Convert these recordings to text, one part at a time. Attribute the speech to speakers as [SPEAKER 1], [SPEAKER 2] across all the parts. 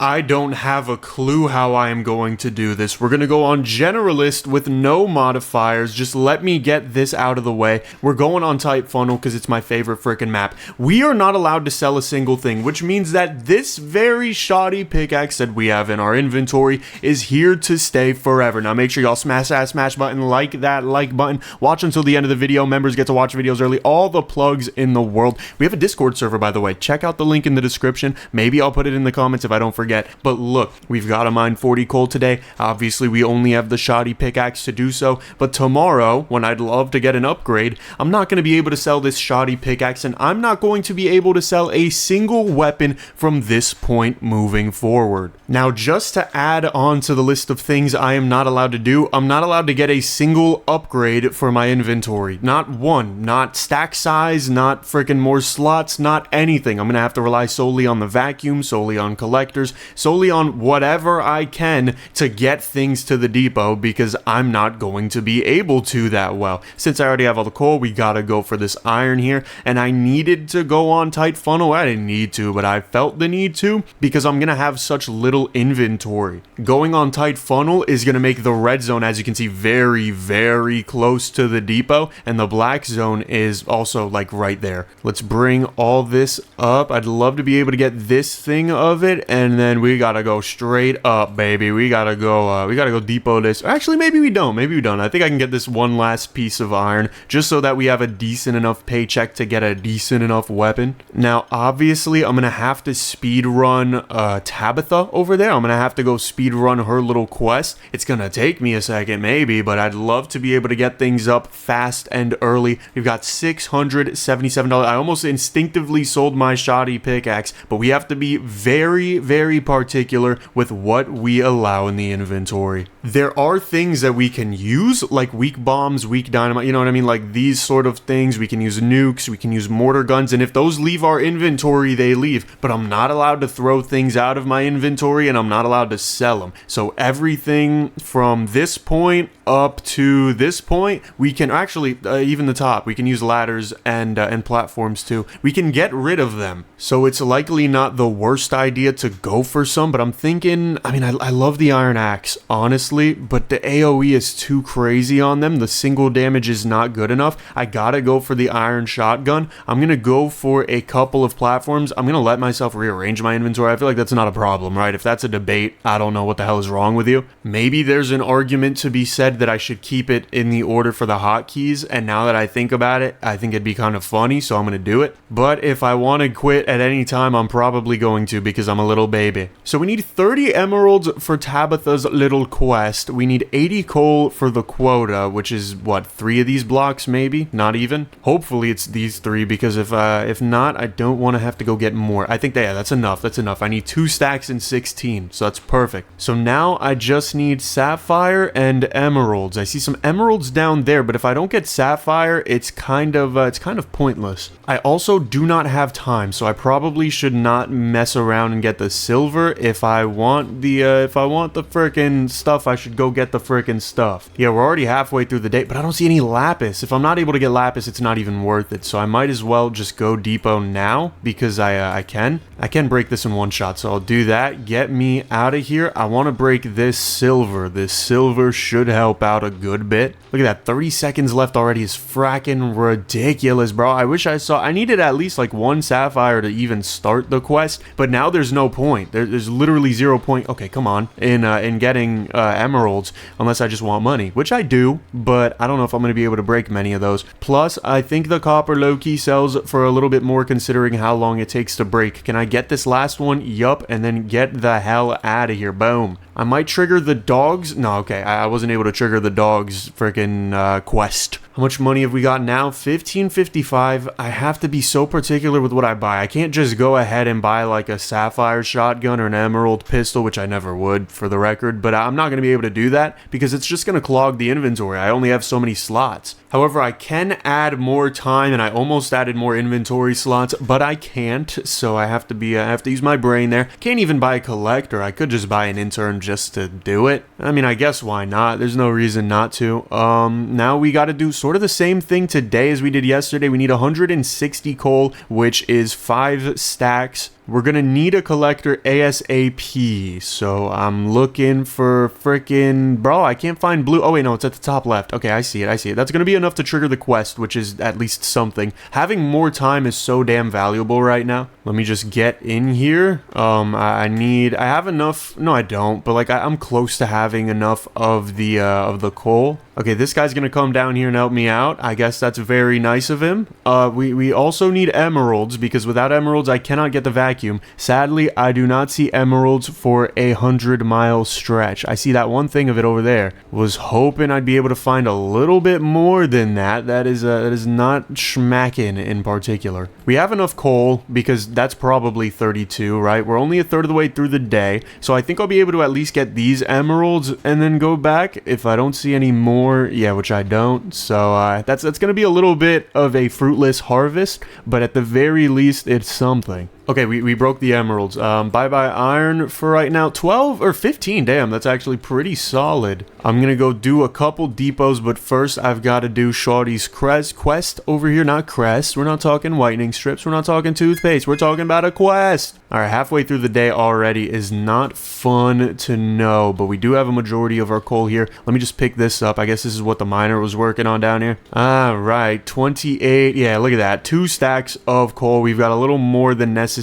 [SPEAKER 1] I don't have a clue how I am going to do this. We're going to go on generalist with no modifiers. Just let me get this out of the way. We're going on tight funnel because it's my favorite freaking map. We are not allowed to sell a single thing, which means that this very shoddy pickaxe that we have in our inventory is here to stay forever. Now make sure y'all smash that smash button, like that like button. Watch until the end of the video. Members get to watch videos early. All the plugs in the world. We have a Discord server, by the way. Check out the link in the description. Maybe I'll put it in the comments if I don't forget. But look, we've got to mine 40 coal today. Obviously, we only have the shoddy pickaxe to do so. But tomorrow, when I'd love to get an upgrade, I'm not going to be able to sell this shoddy pickaxe, and I'm not going to be able to sell a single weapon from this point moving forward. Now, just to add on to the list of things I am not allowed to do, I'm not allowed to get a single upgrade for my inventory. Not one. Not stack size, not freaking more slots, not anything. I'm going to have to rely solely on the vacuum, solely on collectors, solely on whatever I can to get things to the depot, because I'm not going to be able to that well. Since I already have all the coal, we gotta go for this iron here, and I needed to go on tight funnel. I didn't need to, but I felt the need to because I'm gonna have such little inventory. Going on tight funnel is gonna make the red zone, as you can see, very, very close to the depot, and the black zone is also like right there. Let's bring all this up. I'd love to be able to get this thing of it, and then we gotta go straight up, baby. We gotta go depot this. Actually, maybe we don't. I think I can get this one last piece of iron just so that we have a decent enough paycheck to get a decent enough weapon. Now, obviously, I'm gonna have to speed run Tabitha over there. I'm gonna have to go speed run her little quest. It's gonna take me a second, maybe, but I'd love to be able to get things up fast and early. We've got $677. I almost instinctively sold my shoddy pickaxe, but we have to be very, very particular with what we allow in the inventory. There are things that we can use, like weak bombs, weak dynamite, you know what I mean? Like these sort of things. We can use nukes, we can use mortar guns, and if those leave our inventory, they leave. But I'm not allowed to throw things out of my inventory, and I'm not allowed to sell them. So everything from this point up to this point, we can actually, even the top, we can use ladders and platforms too. We can get rid of them. So it's likely not the worst idea to go for some, but I'm thinking, I mean, I love the iron axe, honestly, but the AoE is too crazy on them. The single damage is not good enough. I gotta go for the iron shotgun. I'm gonna go for a couple of platforms. I'm gonna let myself rearrange my inventory. I feel like that's not a problem, right? If that's a debate, I don't know what the hell is wrong with you. Maybe there's an argument to be said that I should keep it in the order for the hotkeys, and now that I think about it, I think it'd be kind of funny, so I'm gonna do it. But if I want to quit at any time, I'm probably going to, because I'm a little baby. So we need 30 emeralds for Tabitha's little quest. We need 80 coal for the quota, which is what, 3 of these blocks maybe? Not even? Hopefully it's these 3, because if not, I don't want to have to go get more. I think that, yeah, that's enough. That's enough. I need 2 stacks and 16, so that's perfect. So now I just need sapphire and emeralds. I see some emeralds down there, but if I don't get sapphire, it's kind of pointless. I also do not have time, so I probably should not mess around and get the silver. If I want the frickin' stuff, I should go get the frickin' stuff. Yeah, we're already halfway through the day, but I don't see any lapis. If I'm not able to get lapis, it's not even worth it. So I might as well just go depot now, because I can break this in one shot. So I'll do that. Get me out of here. I want to break this silver. This silver should help out a good bit. Look at that. 30 seconds left already is fracking ridiculous, bro. I wish I needed at least like 1 sapphire to even start the quest, but now there's no point. There's literally 0 point. Okay, come on. In getting emeralds, unless I just want money, which I do, but I don't know if I'm going to be able to break many of those. Plus, I think the copper low-key sells for a little bit more considering how long it takes to break. Can I get this last one? Yup, and then get the hell out of here. Boom. I might trigger the dogs. No, okay, I wasn't able to trigger the dogs freaking quest. How much money have we got now? 1555. I have to be so particular with what I buy. I can't just go ahead and buy like a sapphire shotgun or an emerald pistol, which I never would, for the record, but I'm not going to be able to do that because it's just going to clog the inventory. I only have so many slots. However, I can add more time, and I almost added more inventory slots, but I can't, so I have to use my brain there. Can't even buy a collector. I could just buy an intern just to do it. I mean, I guess why not? There's no reason not to. Now we got to do sort of the same thing today as we did yesterday. We need 160 coal, which is 5 stacks. we're gonna need a collector ASAP. So I'm looking for freaking, bro, I can't find blue. Oh wait, no, it's at the top left. Okay, I see it. That's gonna be enough to trigger the quest, which is at least something. Having more time is so damn valuable right now. Let me just get in here. I have enough. No, I don't, but like I'm close to having enough of the coal. Okay, this guy's gonna come down here and help me out. I guess that's very nice of him. We also need emeralds, because without emeralds I cannot get the vacuum. Sadly, I do not see emeralds for 100-mile stretch. I see that one thing of it over there. Was hoping I'd be able to find a little bit more than that. That is not schmacking in particular. We have enough coal, because that's probably 32, right? We're only a third of the way through the day, so I think I'll be able to at least get these emeralds and then go back if I don't see any more. Yeah, which I don't. So that's gonna be a little bit of a fruitless harvest, but at the very least it's something. Okay, we broke the emeralds. Bye-bye iron for right now. 12 or 15, damn, that's actually pretty solid. I'm gonna go do a couple depots, but first I've got to do Shawty's quest over here. Not crest, we're not talking whitening strips, we're not talking toothpaste, we're talking about a quest. Alright, halfway through the day already is not fun to know, but we do have a majority of our coal here. Let me just pick this up. I guess this is what the miner was working on down here. Alright, 28, yeah, look at that. 2 stacks of coal. We've got a little more than necessary.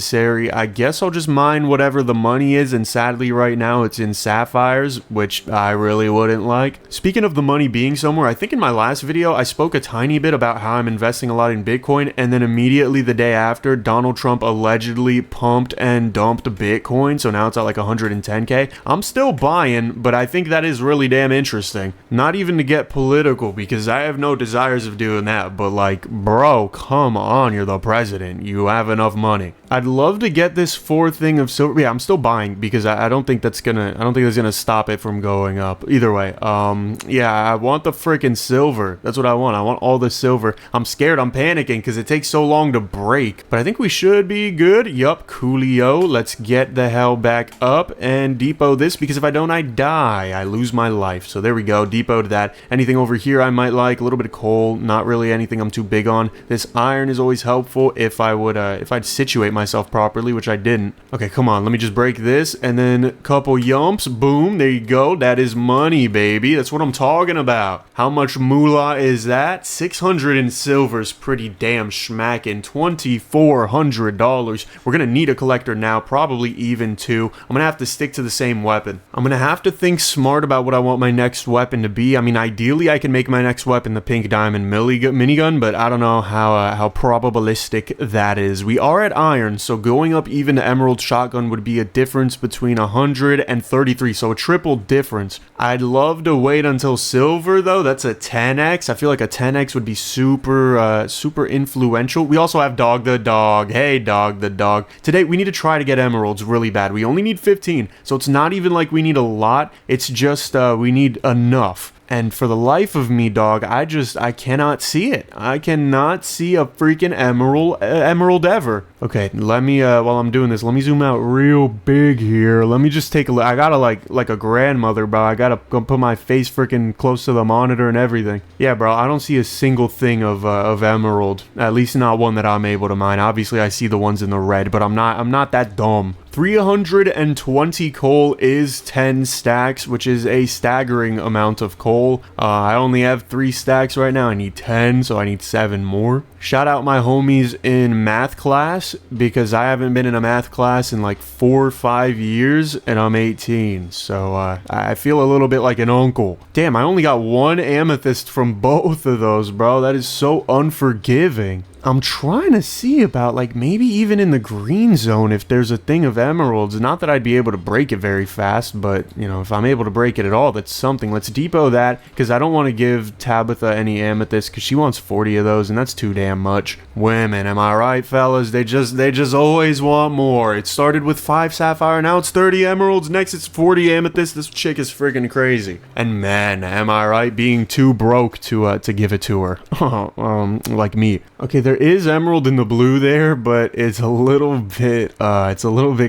[SPEAKER 1] I guess I'll just mine whatever the money is, and sadly right now it's in sapphires, which I really wouldn't like. Speaking of the money being somewhere, I think in my last video I spoke a tiny bit about how I'm investing a lot in Bitcoin, and then immediately the day after, Donald Trump allegedly pumped and dumped Bitcoin, so now it's at like 110k. I'm still buying, but I think that is really damn interesting. Not even to get political, because I have no desires of doing that, but like, bro, come on, you're the president. You have enough money. I'd love to get this 4 thing of silver. Yeah, I'm still buying, because I don't think that's gonna stop it from going up. Either way, yeah, I want the freaking silver. That's what I want. I want all the silver. I'm scared. I'm panicking because it takes so long to break, but I think we should be good. Yup, coolio. Let's get the hell back up and depot this, because if I don't, I die. I lose my life. So there we go. Depoted that. Anything over here I might like. A little bit of coal. Not really anything I'm too big on. This iron is always helpful if I'd situate myself properly, which I didn't. Okay, come on, let me just break this, and then a couple yumps. Boom, there you go. That is money, baby. That's what I'm talking about. How much moolah is that? 600 in silver's pretty damn schmackin'. $2,400. We're gonna need a collector now, probably even 2. I'm gonna have to stick to the same weapon. I'm gonna have to think smart about what I want my next weapon to be. I mean, ideally I can make my next weapon the pink diamond minigun, but I don't know how probabilistic that is. We are at iron, so going up even to emerald shotgun would be a difference between 100 and 33, so a triple difference. I'd love to wait until silver though. That's a 10x. I feel like a 10x would be super influential. We also have Dog the Dog. Hey, Dog the Dog. Today we need to try to get emeralds really bad. We only need 15, so it's not even like we need a lot. It's just we need enough. And for the life of me, dog, I cannot see it. I cannot see a freaking emerald ever. Okay, let me, while I'm doing this, let me zoom out real big here. Let me just take a look. I gotta, like a grandmother, bro. I gotta go put my face freaking close to the monitor and everything. Yeah, bro, I don't see a single thing of emerald. At least not one that I'm able to mine. Obviously, I see the ones in the red, but I'm not that dumb. 320 coal is 10 stacks, which is a staggering amount of coal. I only have 3 stacks right now. I need 10, so I need 7 more. Shout out my homies in math class, because I haven't been in a math class in like 4 or 5 years, and I'm 18, so I feel a little bit like an uncle. Damn, I only got 1 amethyst from both of those, bro. That is so unforgiving. I'm trying to see about, like, maybe even in the green zone if there's a thing of emeralds. Not that I'd be able to break it very fast, but, you know, if I'm able to break it at all, that's something. Let's depot that, because I don't want to give Tabitha any amethyst, because she wants 40 of those, and that's too damn much. Women, am I right, fellas? They just always want more. It started with 5 sapphire, now it's 30 emeralds, next it's 40 amethyst. This chick is freaking crazy. And man, am I right, being too broke to give it to her. Like me. Okay, there is emerald in the blue there, but it's a little bit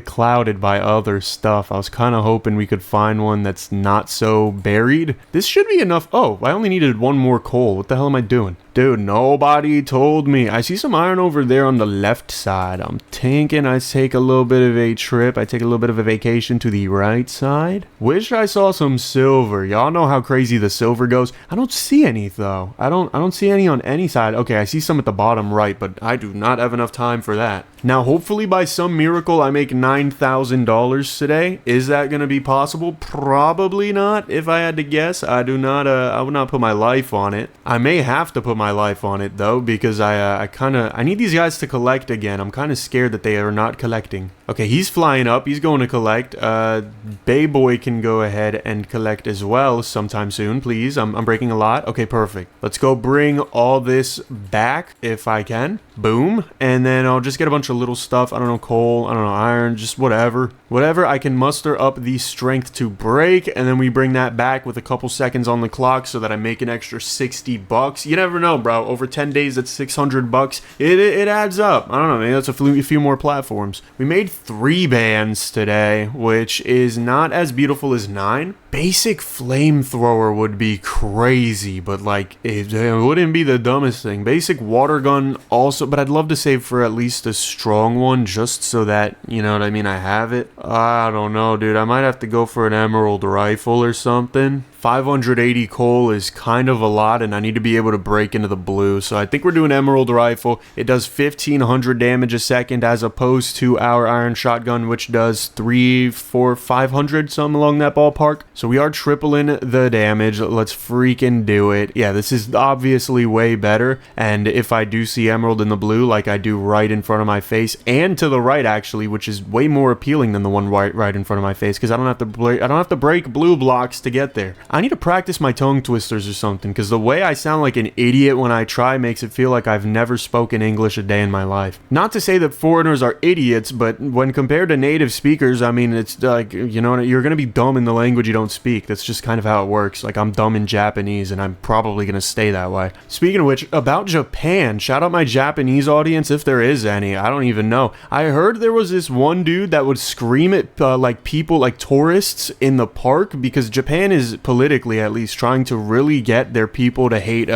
[SPEAKER 1] clouded by other stuff. I was kind of hoping we could find one that's not so buried. This should be enough. Oh, I only needed 1 more coal. What the hell am I doing? Dude, nobody told told me. I see some iron over there on the left side. I'm thinking I take a little bit of a trip. I take a little bit of a vacation to the right side. Wish I saw some silver. Y'all know how crazy the silver goes. I don't see any though. I don't see any on any side. Okay, I see some at the bottom right, but I do not have enough time for that. Now, hopefully by some miracle, I make $9,000 today. Is that going to be possible? Probably not. If I had to guess, I would not put my life on it. I may have to put my life on it though, because I need these guys to collect again. I'm kind of scared that they are not collecting. Okay, he's flying up. He's going to collect. Bay Boy can go ahead and collect as well sometime soon, please. I'm breaking a lot. Okay, perfect. Let's go bring all this back if I can. Boom. And then I'll just get a bunch of little stuff. I don't know, coal, I don't know, iron, just whatever. Whatever I can muster up the strength to break, and then we bring that back with a couple seconds on the clock so that I make an extra $60. You never know, bro. Over 10 days, that's $600. It adds up. I don't know, maybe that's a few more platforms. We made 3 bands today, which is not as beautiful as 9. Basic flamethrower would be crazy, but like it wouldn't be the dumbest thing. Basic water gun also, but I'd love to save for at least a strong one just so that, you know what I mean, I have it. I don't know, dude. I might have to go for an emerald rifle or something. 580 coal is kind of a lot, and I need to be able to break into the blue. So I think we're doing emerald rifle. It does 1500 damage a second as opposed to our iron shotgun, which does 300, 400, 500, something along that ballpark. So we are tripling the damage. Let's freaking do it. Yeah, this is obviously way better. And if I do see emerald in the blue, like I do right in front of my face and to the right actually, which is way more appealing than the one right in front of my face, because I don't have to break blue blocks to get there. I need to practice my tongue twisters or something, because the way I sound like an idiot when I try makes it feel like I've never spoken English a day in my life. Not to say that foreigners are idiots, but when compared to native speakers, I mean, it's like, you know, you're going to be dumb in the language you don't speak. That's just kind of how it works. Like, I'm dumb in Japanese, and I'm probably going to stay that way. Speaking of which, about Japan, shout out my Japanese audience if there is any. I don't even know. I heard there was this one dude that would scream at like people, like tourists in the park, because Japan is politically at least trying to really get their people to hate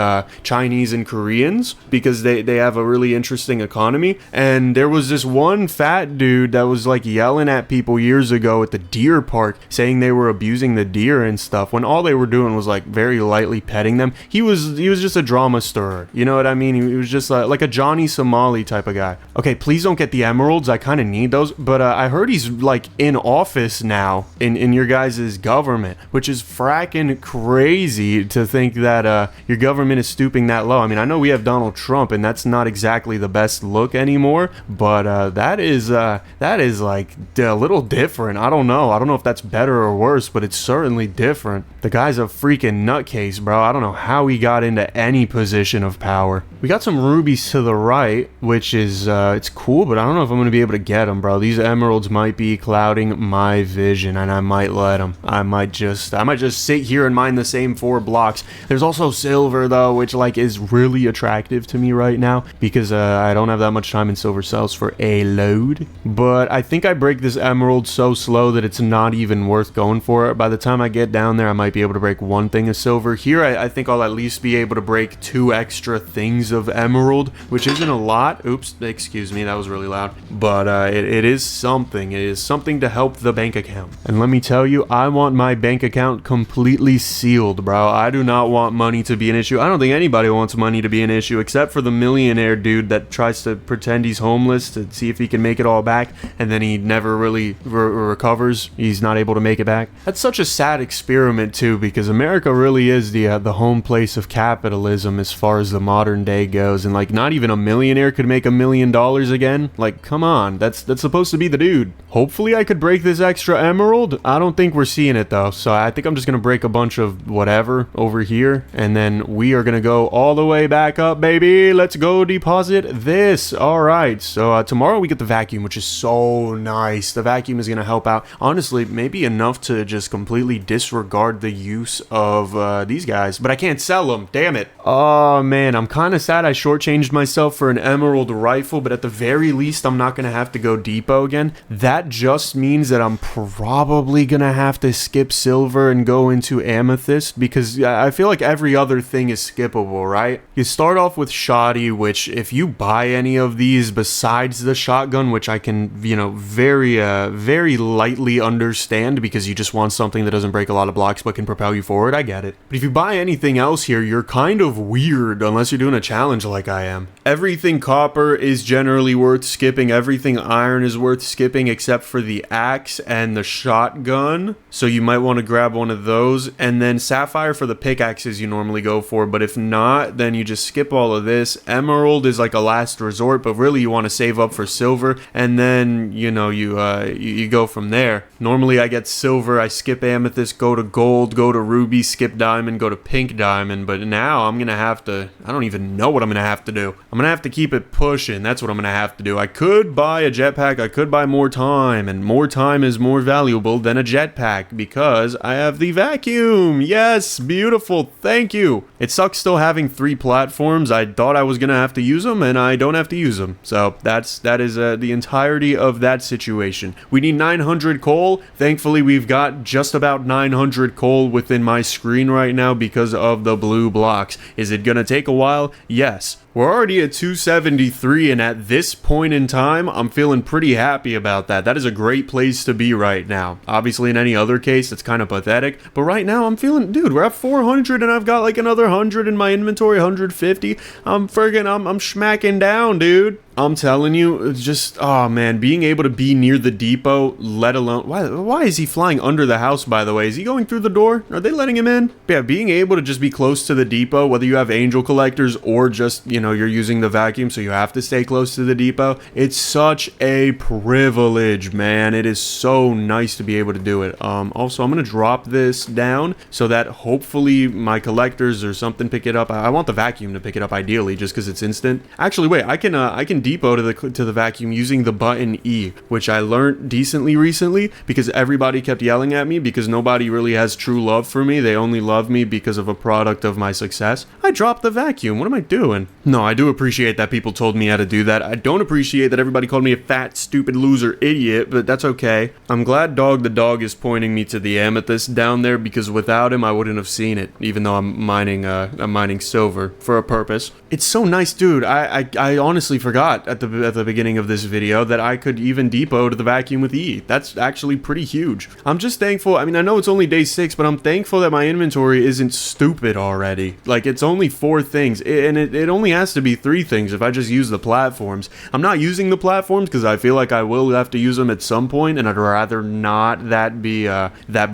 [SPEAKER 1] Chinese and Koreans because they have a really interesting economy. And there was this one fat dude that was like yelling at people years ago at the deer park, saying they were abusing the deer and stuff, when all they were doing was like very lightly petting them. He was just a drama stirrer, you know what I mean? He was just like a Johnny Somali type of guy. Okay, please don't get the emeralds. I kind of need those, but I heard he's like in office now in your guys' government, which is fracking crazy to think that your government is stooping that low. I mean, I know we have Donald Trump, and that's not exactly the best look anymore, but that is like a little different. I don't know if that's better or worse, but it's certainly different. The guy's a freaking nutcase, bro. I don't know how he got into any position of power. We got some rubies to the right, which is it's cool, but I don't know if I'm gonna be able to get them, bro. These emeralds might be clouding my vision, and I might let them. I might just sit here and mine the same 4 blocks. There's also silver though, which like is really attractive to me right now because I don't have that much time in silver cells for a load. But I think I break this emerald so slow that it's not even worth going for it. By the time I get down there, I might be able to break 1 thing of silver. Here, I think I'll at least be able to break 2 extra things of emerald, which isn't a lot. Oops, excuse me, that was really loud. But it is something. It is something to help the bank account. And let me tell you, I want my bank account completely sealed, bro. I do not want money to be an issue. I don't think anybody wants money to be an issue except for the millionaire dude that tries to pretend he's homeless to see if he can make it all back, and then he never really recovers. He's not able to make it back. That's such a sad experiment too, because America really is the home place of capitalism as far as the modern day goes, and like not even a millionaire could make $1 million again. Like, come on, that's supposed to be the dude. Hopefully I could break this extra emerald. I don't think we're seeing it though, so I think I'm just gonna break a bunch of whatever over here, and then we are gonna go all the way back up, baby. Let's go deposit this. All right, so tomorrow we get the vacuum, which is so nice. The vacuum is gonna help out, honestly, maybe enough to just completely disregard the use of these guys, but I can't sell them, damn it. Oh man, I'm kind of sad I shortchanged myself for an emerald rifle, but at the very least I'm not gonna have to go depot again. That just means that I'm probably gonna have to skip silver and go into to amethyst because I feel like every other thing is skippable, right? You start off with shoddy, which if you buy any of these besides the shotgun, which I can, you know, very lightly understand because you just want something that doesn't break a lot of blocks but can propel you forward, I get it. But if you buy anything else here, you're kind of weird unless you're doing a challenge like I am. Everything copper is generally worth skipping. Everything iron is worth skipping except for the axe and the shotgun. So you might want to grab one of those. And then sapphire for the pickaxes you normally go for. But if not, then you just skip all of this. Emerald is like a last resort, but really you want to save up for silver. And then, you know, you go from there. Normally I get silver, I skip amethyst, go to gold, go to ruby, skip diamond, go to pink diamond. But now I'm going to have to, I don't even know what I'm going to have to do. I'm going to have to keep it pushing. That's what I'm going to have to do. I could buy a jetpack. I could buy more time. And more time is more valuable than a jetpack because I have the vacuum. Yes, beautiful. Thank you. It sucks still having 3 platforms. I thought I was going to have to use them and I don't have to use them. So that is the entirety of that situation. We need 900 coal. Thankfully, we've got just about 900 coal within my screen right now because of the blue blocks. Is it going to take a while? Yes. We're already at 273, and at this point in time, I'm feeling pretty happy about that. That is a great place to be right now. Obviously, in any other case, it's kind of pathetic, but right now, I'm feeling, dude, we're at 400, and I've got like another 100 in my inventory, 150. I'm smacking down, dude. I'm telling you, it's just, oh man, being able to be near the depot, let alone, why is he flying under the house, by the way? Is he going through the door? Are they letting him in? But yeah, being able to just be close to the depot, whether you have angel collectors or just, you know, you're using the vacuum, so you have to stay close to the depot. It's such a privilege, man. It is so nice to be able to do it. Also, I'm going to drop this down so that hopefully my collectors or something pick it up. I want the vacuum to pick it up ideally, just because it's instant. Actually, wait, I can depot to the vacuum using the button E, which I learned decently recently because everybody kept yelling at me because nobody really has true love for me. They only love me because of a product of my success. I dropped the vacuum. What am I doing? No, I do appreciate that people told me how to do that. I don't appreciate that everybody called me a fat, stupid, loser idiot, but that's okay. I'm glad Dog the Dog is pointing me to the amethyst down there because without him, I wouldn't have seen it, even though I'm mining silver for a purpose. It's so nice, dude. I honestly forgot at the beginning of this video that I could even depot to the vacuum with E. That's actually pretty huge. I'm just thankful. I mean, I know it's only day 6, but I'm thankful that my inventory isn't stupid already. Like, it's only 4 things, and it only has to be 3 things if I just use the platforms. I'm not using the platforms because I feel like I will have to use them at some point, and I'd rather not that be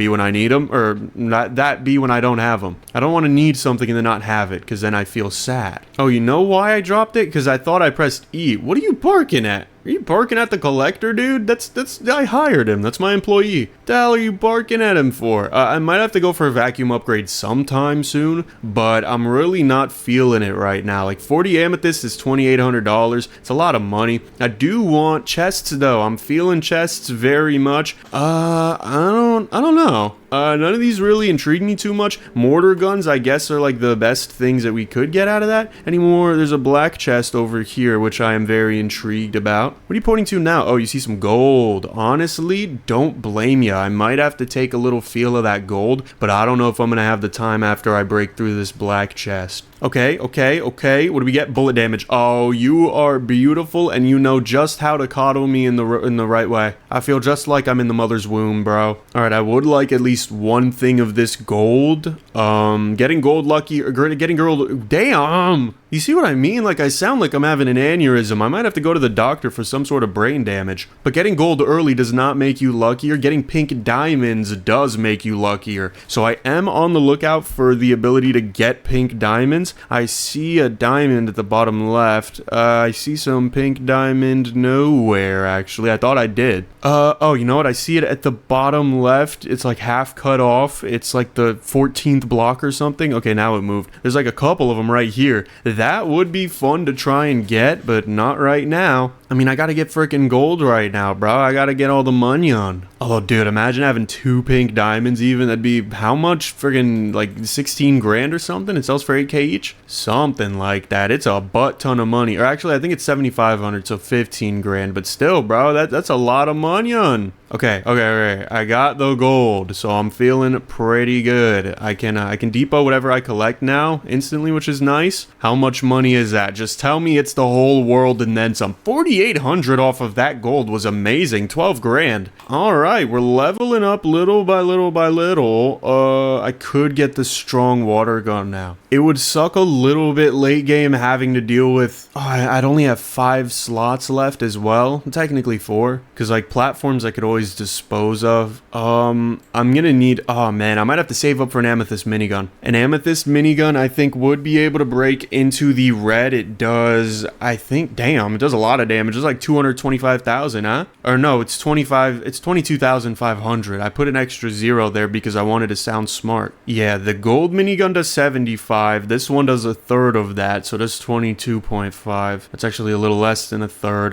[SPEAKER 1] when I need them, or not that be when I don't have them. I don't want to need something and then not have it, because then I feel sad. Oh, you know why I dropped it? Because I thought I pressed E. What are you barking at? Are you barking at the collector, dude? That's I hired him. That's my employee. What the hell are you barking at him for? I might have to go for a vacuum upgrade sometime soon, but I'm really not feeling it right now. Like 40 amethyst is $2,800. It's a lot of money. I do want chests though. I'm feeling chests very much. I don't know. None of these really intrigue me too much. Mortar guns, I guess, are like the best things that we could get out of that anymore. There's a black chest over here, which I am very intrigued about. What are you pointing to now? Oh, you see some gold. Honestly, don't blame ya. I might have to take a little feel of that gold, but I don't know if I'm gonna have the time after I break through this black chest. Okay. What do we get? Bullet damage. Oh, you are beautiful, and you know just how to coddle me in the right way. I feel just like I'm in the mother's womb, bro. All right, I would like at least one thing of this gold. Getting gold lucky or getting gold. Damn. You see what I mean? Like, I sound like I'm having an aneurysm. I might have to go to the doctor for some sort of brain damage. But getting gold early does not make you luckier. Getting pink diamonds does make you luckier. So I am on the lookout for the ability to get pink diamonds. I see a diamond at the bottom left. I see some pink diamond nowhere, actually. I thought I did. Oh, you know what? I see it at the bottom left. It's like half cut off. It's like the 14th block or something. Okay, now it moved. There's like a couple of them right here. That would be fun to try and get, but not right now. I mean, I gotta get freaking gold right now, bro. I gotta get all the money on. Oh, dude, imagine having 2 pink diamonds even. That'd be how much? Friggin' like 16 grand or something? It sells for 8k each? Something like that. It's a butt ton of money. Or actually, I think it's 7,500, so 15 grand. But still, bro, that's a lot of money on. Okay. I got the gold, so I'm feeling pretty good. I can depot whatever I collect now instantly, which is nice. How much money is that? Just tell me it's the whole world and then some. 4,800 off of that gold was amazing. 12 grand. All right, we're leveling up little by little by little. I could get the strong water gun now. It would suck a little bit late game having to deal with. I'd only have 5 slots left as well. Technically 4, because like platforms I could always dispose of. I'm gonna need. Oh man, I might have to save up for an amethyst minigun. An amethyst minigun I think would be able to break into the red. It does. I think. Damn, it does a lot of damage. It's like 225,000, huh? Or no, it's 25. It's 22,500. I put an extra 0 there because I wanted to sound smart. Yeah, the gold minigun does 75. This one does a third of that, so that's 22.5. That's actually a little less than a third.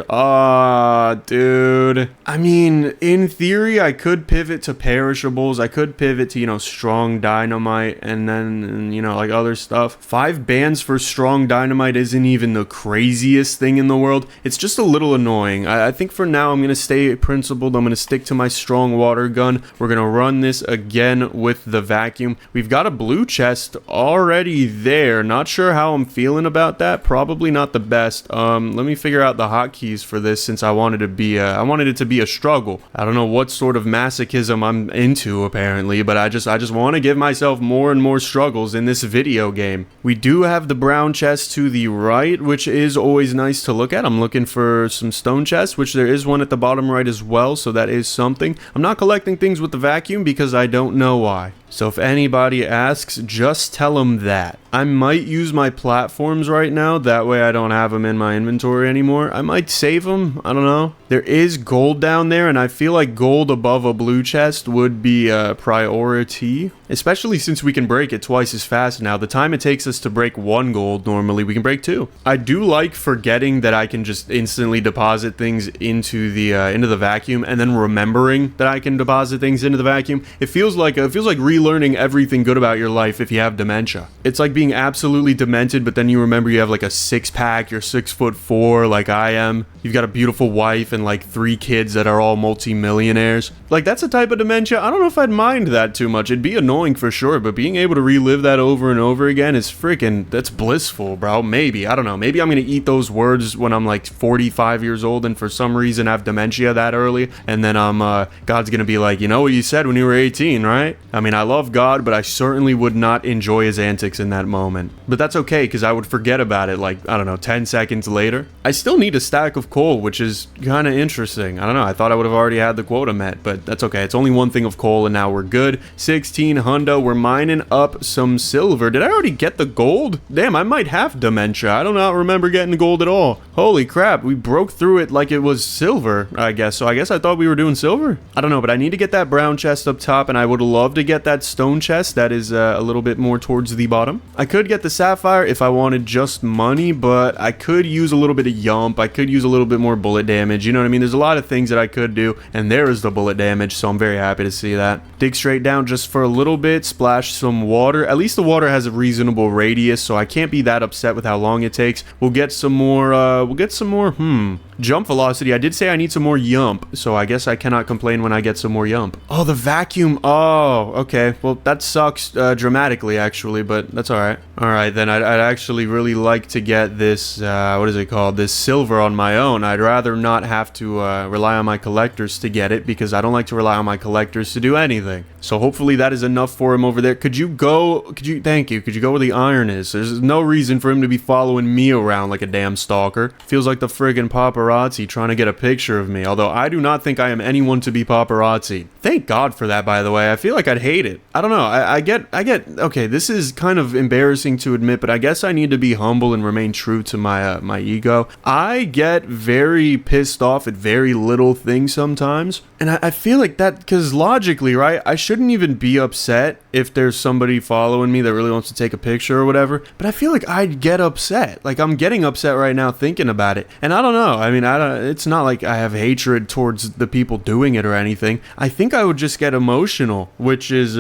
[SPEAKER 1] Dude. I mean, in theory, I could pivot to perishables. I could pivot to, you know, strong dynamite and then, you know, like other stuff. 5 bands for strong dynamite isn't even the craziest thing in the world. It's just a little annoying. I think for now, I'm going to stay principled. I'm going to stick to my strong water gun. We're going to run this again with the vacuum. We've got a blue chest already there. Not sure how I'm feeling about that. Probably not the best. Let me figure out the hotkeys for this since I wanted it to be a struggle. I don't know what sort of masochism I'm into apparently, but I just want to give myself more and more struggles in this video game. We do have the brown chest to the right, which is always nice to look at. I'm looking for some stone chests, which there is one at the bottom right as well, so that is something. I'm not collecting things with the vacuum because I don't know why. So if anybody asks, just tell them that. I might use my platforms right now, that way I don't have them in my inventory anymore. I might save them, I don't know. There is gold down there, and I feel like gold above a blue chest would be a priority. Especially since we can break it twice as fast now. The time it takes us to break 1 gold, normally we can break 2. I do like forgetting that I can just instantly deposit things into the vacuum, and then remembering that I can deposit things into the vacuum. It feels like relearning everything good about your life if you have dementia. It's like being absolutely demented, but then you remember you have like a 6-pack, you're 6'4" like I am. You've got a beautiful wife and like 3 kids that are all multi-millionaires. Like that's a type of dementia. I don't know if I'd mind that too much. It'd be annoying for sure, but being able to relive that over and over again is that's blissful, bro. Maybe, I don't know. Maybe I'm gonna eat those words when I'm like 45 years old and for some reason have dementia that early, and then God's gonna be like, you know what you said when you were 18, right? I mean, I love God, but I certainly would not enjoy his antics in that moment. But that's okay, because I would forget about it like, I don't know, 10 seconds later. I still need a stack of coal, which is kind of interesting. I don't know, I thought I would have already had the quota met, but that's okay. It's only 1 thing of coal and now we're good. 16 hundo, we're mining up some silver. Did I already get the gold? Damn, I might have dementia. I don't remember getting the gold at all. Holy crap, we broke through it like it was silver, I guess. So I guess I thought we were doing silver. I don't know, but I need to get that brown chest up top, and I would love to get that stone chest that is a little bit more towards the bottom. I could get the sapphire if I wanted just money, but I could use a little bit of yump. I could use a little bit more bullet damage. You know what I mean? There's a lot of things that I could do, and there is the bullet damage, so I'm very happy to see that. Dig straight down just for a little bit, splash some water. At least the water has a reasonable radius, so I can't be that upset with how long it takes. We'll get some more, jump velocity. I did say I need some more yump, so I guess I cannot complain when I get some more yump. Oh, the vacuum. Oh, okay. Well, that sucks dramatically, actually, but that's all right. All right, then I'd actually really like to get this, what is it called? This silver on my own. I'd rather not have to rely on my collectors to get it, because I don't like to rely on my collectors to do anything. So hopefully that is enough for him over there. Thank you. Could you go where the iron is? There's no reason for him to be following me around like a damn stalker. Feels like the friggin' paparazzi trying to get a picture of me, although I do not think I am anyone to be paparazzi. Thank God for that, by the way. I feel like I'd hate it. I don't know. I get, okay, this is kind of embarrassing to admit, but I guess I need to be humble and remain true to my my ego. I get very pissed off at very little things sometimes, and I feel like that, because logically, right, I shouldn't even be upset if there's somebody following me that really wants to take a picture or whatever, but I feel like I'd get upset. Like, I'm getting upset right now thinking about it, and I don't know. I mean, it's not like I have hatred towards the people doing it or anything. I think I would just get emotional, which is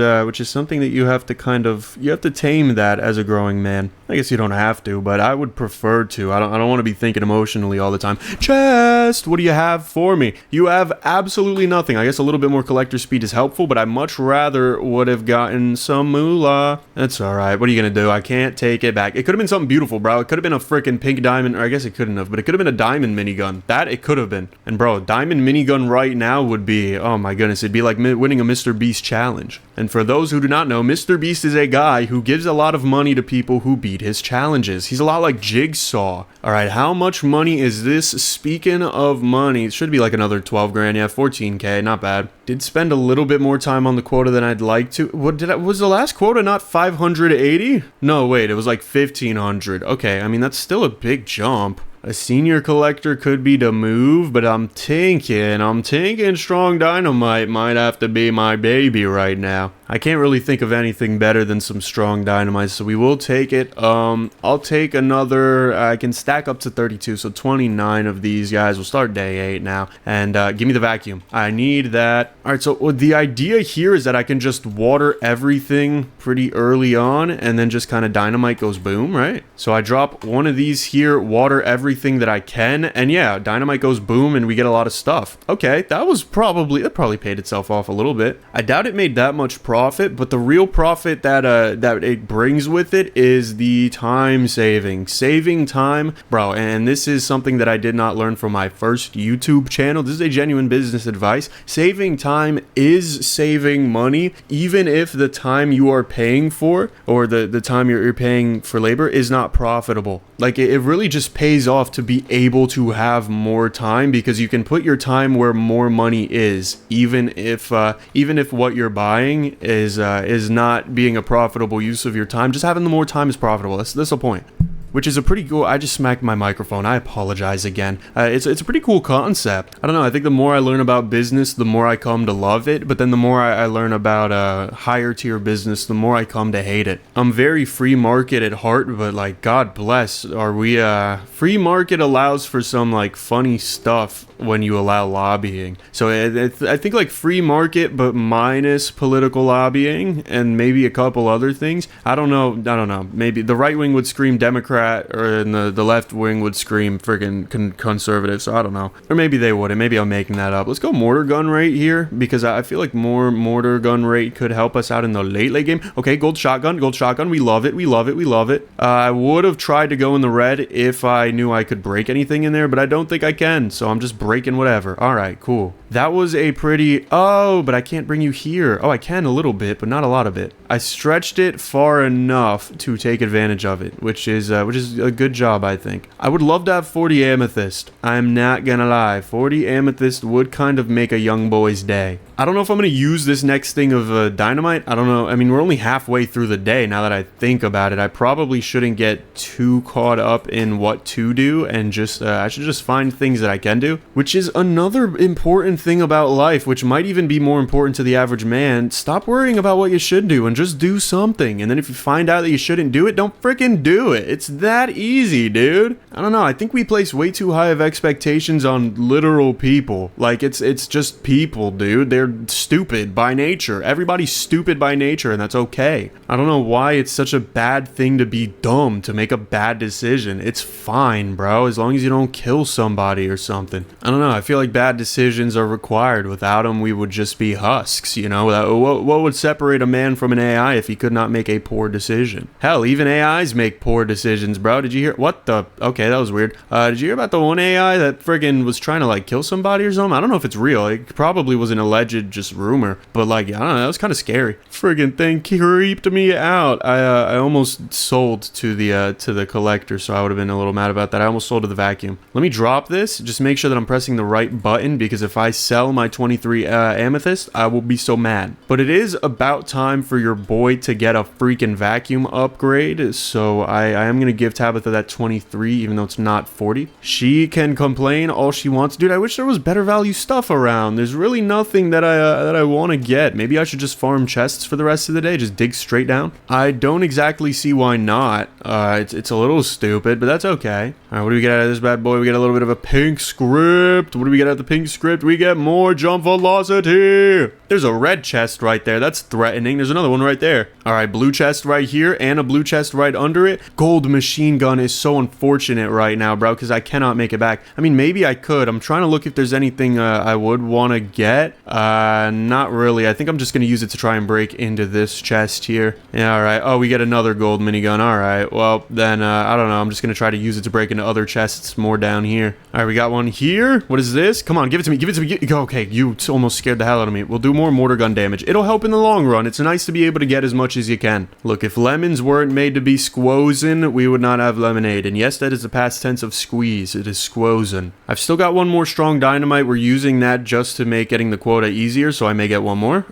[SPEAKER 1] something that you have to tame that as a growing man. I guess you don't have to, but I would prefer to. I don't want to be thinking emotionally all the time. Chest, what do you have for me? You have absolutely nothing. I guess a little bit more collector speed is helpful, but I much rather would have gotten some moolah. That's alright. What are you gonna do? I can't take it back. It could have been something beautiful, bro. It could have been a freaking pink diamond, or I guess it couldn't have, but it could have been a diamond minigun. That it could have been. And bro, diamond minigun right now would be, oh my goodness, it'd be like winning a Mr. Beast challenge. And for those who do not know, Mr. Beast is a guy who gives a lot of money to people who beat his challenges. He's a lot like Jigsaw. Alright, how much money is this? Speaking of money, it should be like another 12 grand. Yeah, 14k, not bad. Did spend a little bit more time on the quota than I'd like to. Was the last quota not 580? No, wait, it was like 1500. Okay, I mean, that's still a big jump. A senior collector could be the move, but I'm thinking strong dynamite might have to be my baby right now. I can't really think of anything better than some strong dynamite, so we will take it. I'll take another, I can stack up to 32, so 29 of these guys. We'll start day 8 now, and give me the vacuum. I need that. Alright, so the idea here is that I can just water everything pretty early on, and then just kind of dynamite goes boom, right? So I drop one of these here, water everything that I can, and yeah, dynamite goes boom, and we get a lot of stuff. Okay, that probably paid itself off a little bit. I doubt it made that much profit, but the real profit that it brings with it is the time saving time, bro. And this is something that I did not learn from my first YouTube channel. This is a genuine business advice. Saving time is saving money, even if the time you are paying for, or the time you're paying for labor, is not profitable. Like, it really just pays off to be able to have more time, because you can put your time where more money is, even if what you're buying is not being a profitable use of your time. Just having the more time is profitable. That's the point. Which is a pretty cool, I just smacked my microphone, I apologize again. It's a pretty cool concept. I don't know, I think the more I learn about business, the more I come to love it, but then the more I learn about higher tier business, the more I come to hate it. I'm very free market at heart, but like, God bless, free market allows for some like funny stuff when you allow lobbying. So I think like free market, but minus political lobbying, and maybe a couple other things. I don't know, maybe the right wing would scream Democrat, or the left wing would scream freaking conservative, so I don't know. Or maybe they wouldn't. Maybe I'm making that up. Let's go mortar gun rate here, because I feel like more mortar gun rate could help us out in the late game. Okay, gold shotgun. We love it. I would have tried to go in the red if I knew I could break anything in there, but I don't think I can, so I'm just breaking whatever. Alright, cool. That was a pretty... Oh, but I can't bring you here. Oh, I can a little bit, but not a lot of it. I stretched it far enough to take advantage of it, which is a good job, I think. I would love to have 40 amethyst. I'm not gonna lie. 40 amethyst would kind of make a young boy's day. I don't know if I'm gonna use this next thing of dynamite. I don't know. I mean, we're only halfway through the day now that I think about it. I probably shouldn't get too caught up in what to do, and just I should just find things that I can do, which is another important thing about life, which might even be more important to the average man. Stop worrying about what you should do and just do something. And then if you find out that you shouldn't do it, don't freaking do it. It's that easy, dude. I don't know. I think we place way too high of expectations on literal people. Like, it's just people, dude. They're stupid by nature. Everybody's stupid by nature, and that's okay. I don't know why it's such a bad thing to be dumb, to make a bad decision. It's fine, bro, as long as you don't kill somebody or something. I don't know. I feel like bad decisions are required. Without them, we would just be husks, you know? What would separate a man from an AI if he could not make a poor decision? Hell, even AIs make poor decisions, bro. Did you hear? What the? Okay, that was weird. Did you hear about the one AI that friggin' was trying to, like, kill somebody or something? I don't know if it's real. It probably was an alleged just rumor, but like, I don't know, that was kind of scary. Friggin' thing creeped me out. I almost sold to the collector, so I would have been a little mad about that. I almost sold to the vacuum. Let me drop this, just make sure that I'm pressing the right button, because if I sell my 23 amethyst, I will be so mad. But it is about time for your boy to get a freaking vacuum upgrade, so I am gonna give Tabitha that 23, even though it's not 40. She can complain all she wants. Dude, I wish there was better value stuff around. There's really nothing that I want to get. Maybe I should just farm chests for the rest of the day. Just dig straight down. I don't exactly see why not. It's a little stupid, but that's okay. All right, what do we get out of this bad boy? We get a little bit of a pink script. What do we get out of the pink script? We get more jump velocity. There's a red chest right there. That's threatening. There's another one right there. All right, blue chest right here and a blue chest right under it. Gold machine gun is so unfortunate right now, bro, because I cannot make it back. I mean, maybe I could. I'm trying to look if there's anything I would want to get. Not really. I think I'm just going to use it to try and break into this chest here. Yeah, all right. Oh, we get another gold minigun. All right. Well, then, I don't know. I'm just going to try to use it to break into other chests more down here. All right, we got one here. What is this? Come on, give it to me. Give it to me. Okay, you almost scared the hell out of me. We'll do more mortar gun damage. It'll help in the long run. It's nice to be able to get as much as you can. Look, if lemons weren't made to be squozen, we would not have lemonade. And yes, that is the past tense of squeeze. It is squozen. I've still got one more strong dynamite. We're using that just to make getting the quota easier, so I may get one more.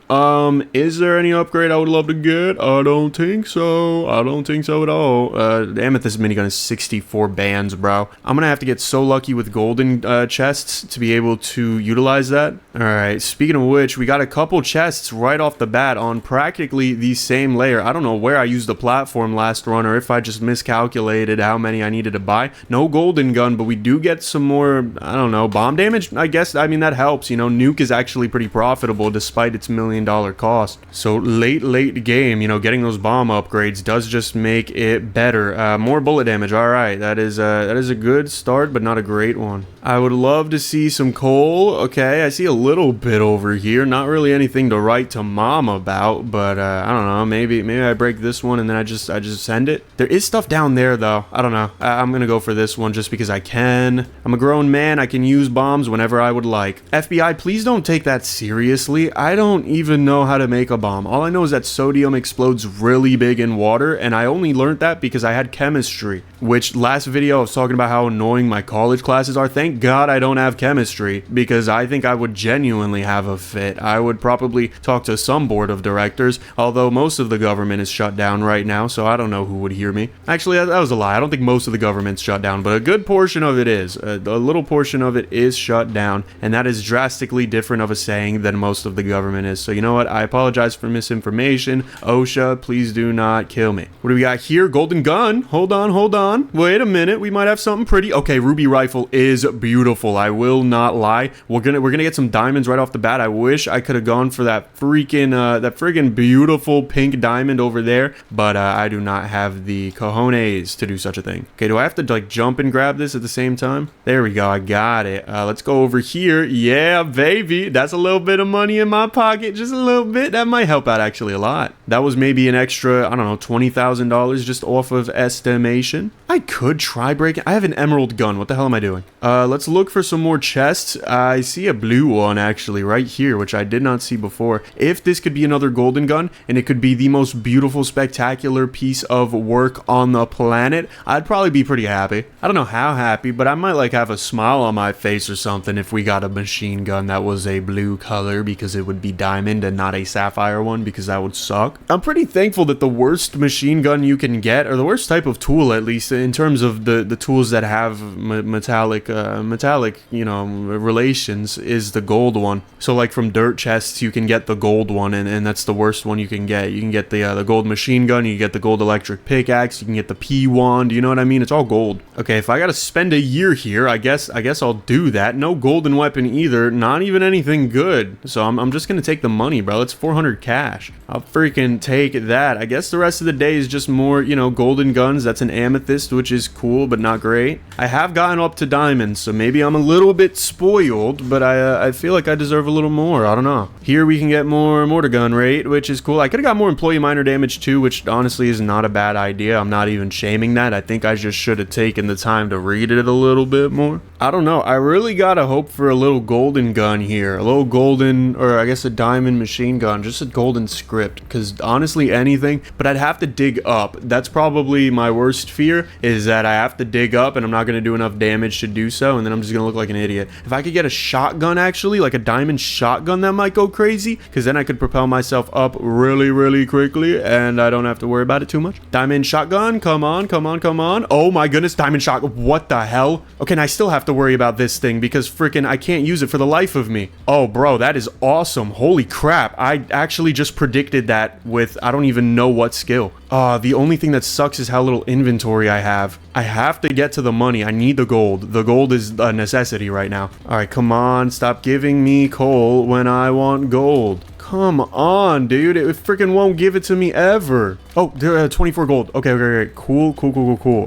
[SPEAKER 1] Is there any upgrade I would love to get? I don't think so. I don't think so at all. The amethyst minigun is 64 bands, bro. I'm gonna have to get so lucky with golden chests to be able to utilize that. All right, speaking of which, we got a couple chests right off the bat on practically the same layer. I don't know where I used the platform last run or if I just miscalculated how many I needed to buy. No golden gun, but we do get some more, I don't know, bomb damage, I guess. I mean, that helps. You know, nuke is actually pretty profitable despite its $1 million cost. So late game, you know, getting those bomb upgrades does just make it better. More bullet damage. All right, that is a good start, but not a great one. I would love to see some coal. Okay, I see a little bit over here. Not really anything to write to mom about, but I don't know. Maybe I break this one and then I just send it. There is stuff down there though. I don't know. I'm gonna go for this one just because I can. I'm a grown man. I can use bombs whenever I would like. FBI, please don't take that seriously. I don't even know how to make a bomb. All I know is that sodium explodes really big in water, and I only learned that because I had chemistry, which last video I was talking about how annoying my college classes are. Thank God I don't have chemistry, because I think I would genuinely have a fit. I would probably talk to some board of directors, although most of the government is shut down right now, so I don't know who would hear me. Actually, that was a lie. I don't think most of the government's shut down, but a good portion of it is. A little portion of it is shut down, and that is drastically different of a saying than most of the government is. So you know what? I apologize for misinformation. OSHA, please do not kill me. What do we got here? Golden gun. Hold on. Wait a minute. We might have something pretty. Okay, ruby rifle is beautiful. I will not lie. We're gonna get some diamonds right off the bat. I wish I could have gone for that freaking beautiful pink diamond over there, but I do not have the cojones to do such a thing. Okay, do I have to like jump and grab this at the same time? There we go. I got it. Let's go over here. Yeah, baby. That's a little bit of money in my pocket. Just a little bit. That might help out actually a lot. That was maybe an extra, I don't know, $20,000 just off of estimation. I could try breaking. I have an emerald gun. What the hell am I doing? Let's look for some more chests. I see a blue one actually right here, which I did not see before. If this could be another golden gun and it could be the most beautiful, spectacular piece of work on the planet, I'd probably be pretty happy. I don't know how happy, but I might like have a smile on my face or something if we got a machine gun that was a blue color, because it would be diamond and not a sapphire one, because that would suck. I'm pretty thankful that the worst machine gun you can get, or the worst type of tool at least, in terms of the tools that have metallic, you know, relations, is the gold one. So like from dirt chests, you can get the gold one, and that's the worst one you can get. You can get the gold machine gun, you can get the gold electric pickaxe, you can get the P wand, you know what I mean? It's all gold. Okay, if I gotta spend a year here, I guess I'll do that. No golden weapon either, not even anything good. So I'm just gonna take the money, bro. It's 400 cash. I'll freaking take that. I guess the rest of the day is just more, you know, golden guns. That's an amethyst, which is cool, but not great. I have gotten up to diamonds, so maybe I'm a little bit spoiled, but I feel like I deserve a little more. I don't know. Here we can get more mortar gun rate, which is cool. I could have got more employee minor damage too, which honestly is not a bad idea. I'm not even shaming that. I think I just should have taken the time to read it a little bit more. I don't know. I really gotta hope for a little golden gun here. A little golden, or I guess a diamond machine gun. Just a golden script, because honestly anything, but I'd have to dig up. That's probably my worst fear, is that I have to dig up and I'm not going to do enough damage to do so, and then I'm just going to look like an idiot. If I could get a shotgun, actually, like a diamond shotgun, that might go crazy, because then I could propel myself up really quickly and I don't have to worry about it too much. Diamond shotgun, come on. Oh my goodness, diamond shotgun. What the hell? Okay, and I still have to to worry about this thing because freaking I can't use it for the life of me. Oh, bro, that is awesome. Holy crap. I actually just predicted that with I don't even know what skill. The only thing that sucks is how little inventory I have. I have to get to the money. I need the gold. The gold is a necessity right now. All right, come on. Stop giving me coal when I want gold. Come on, dude. It freaking won't give it to me ever. Oh, there 24 gold. Okay. Cool.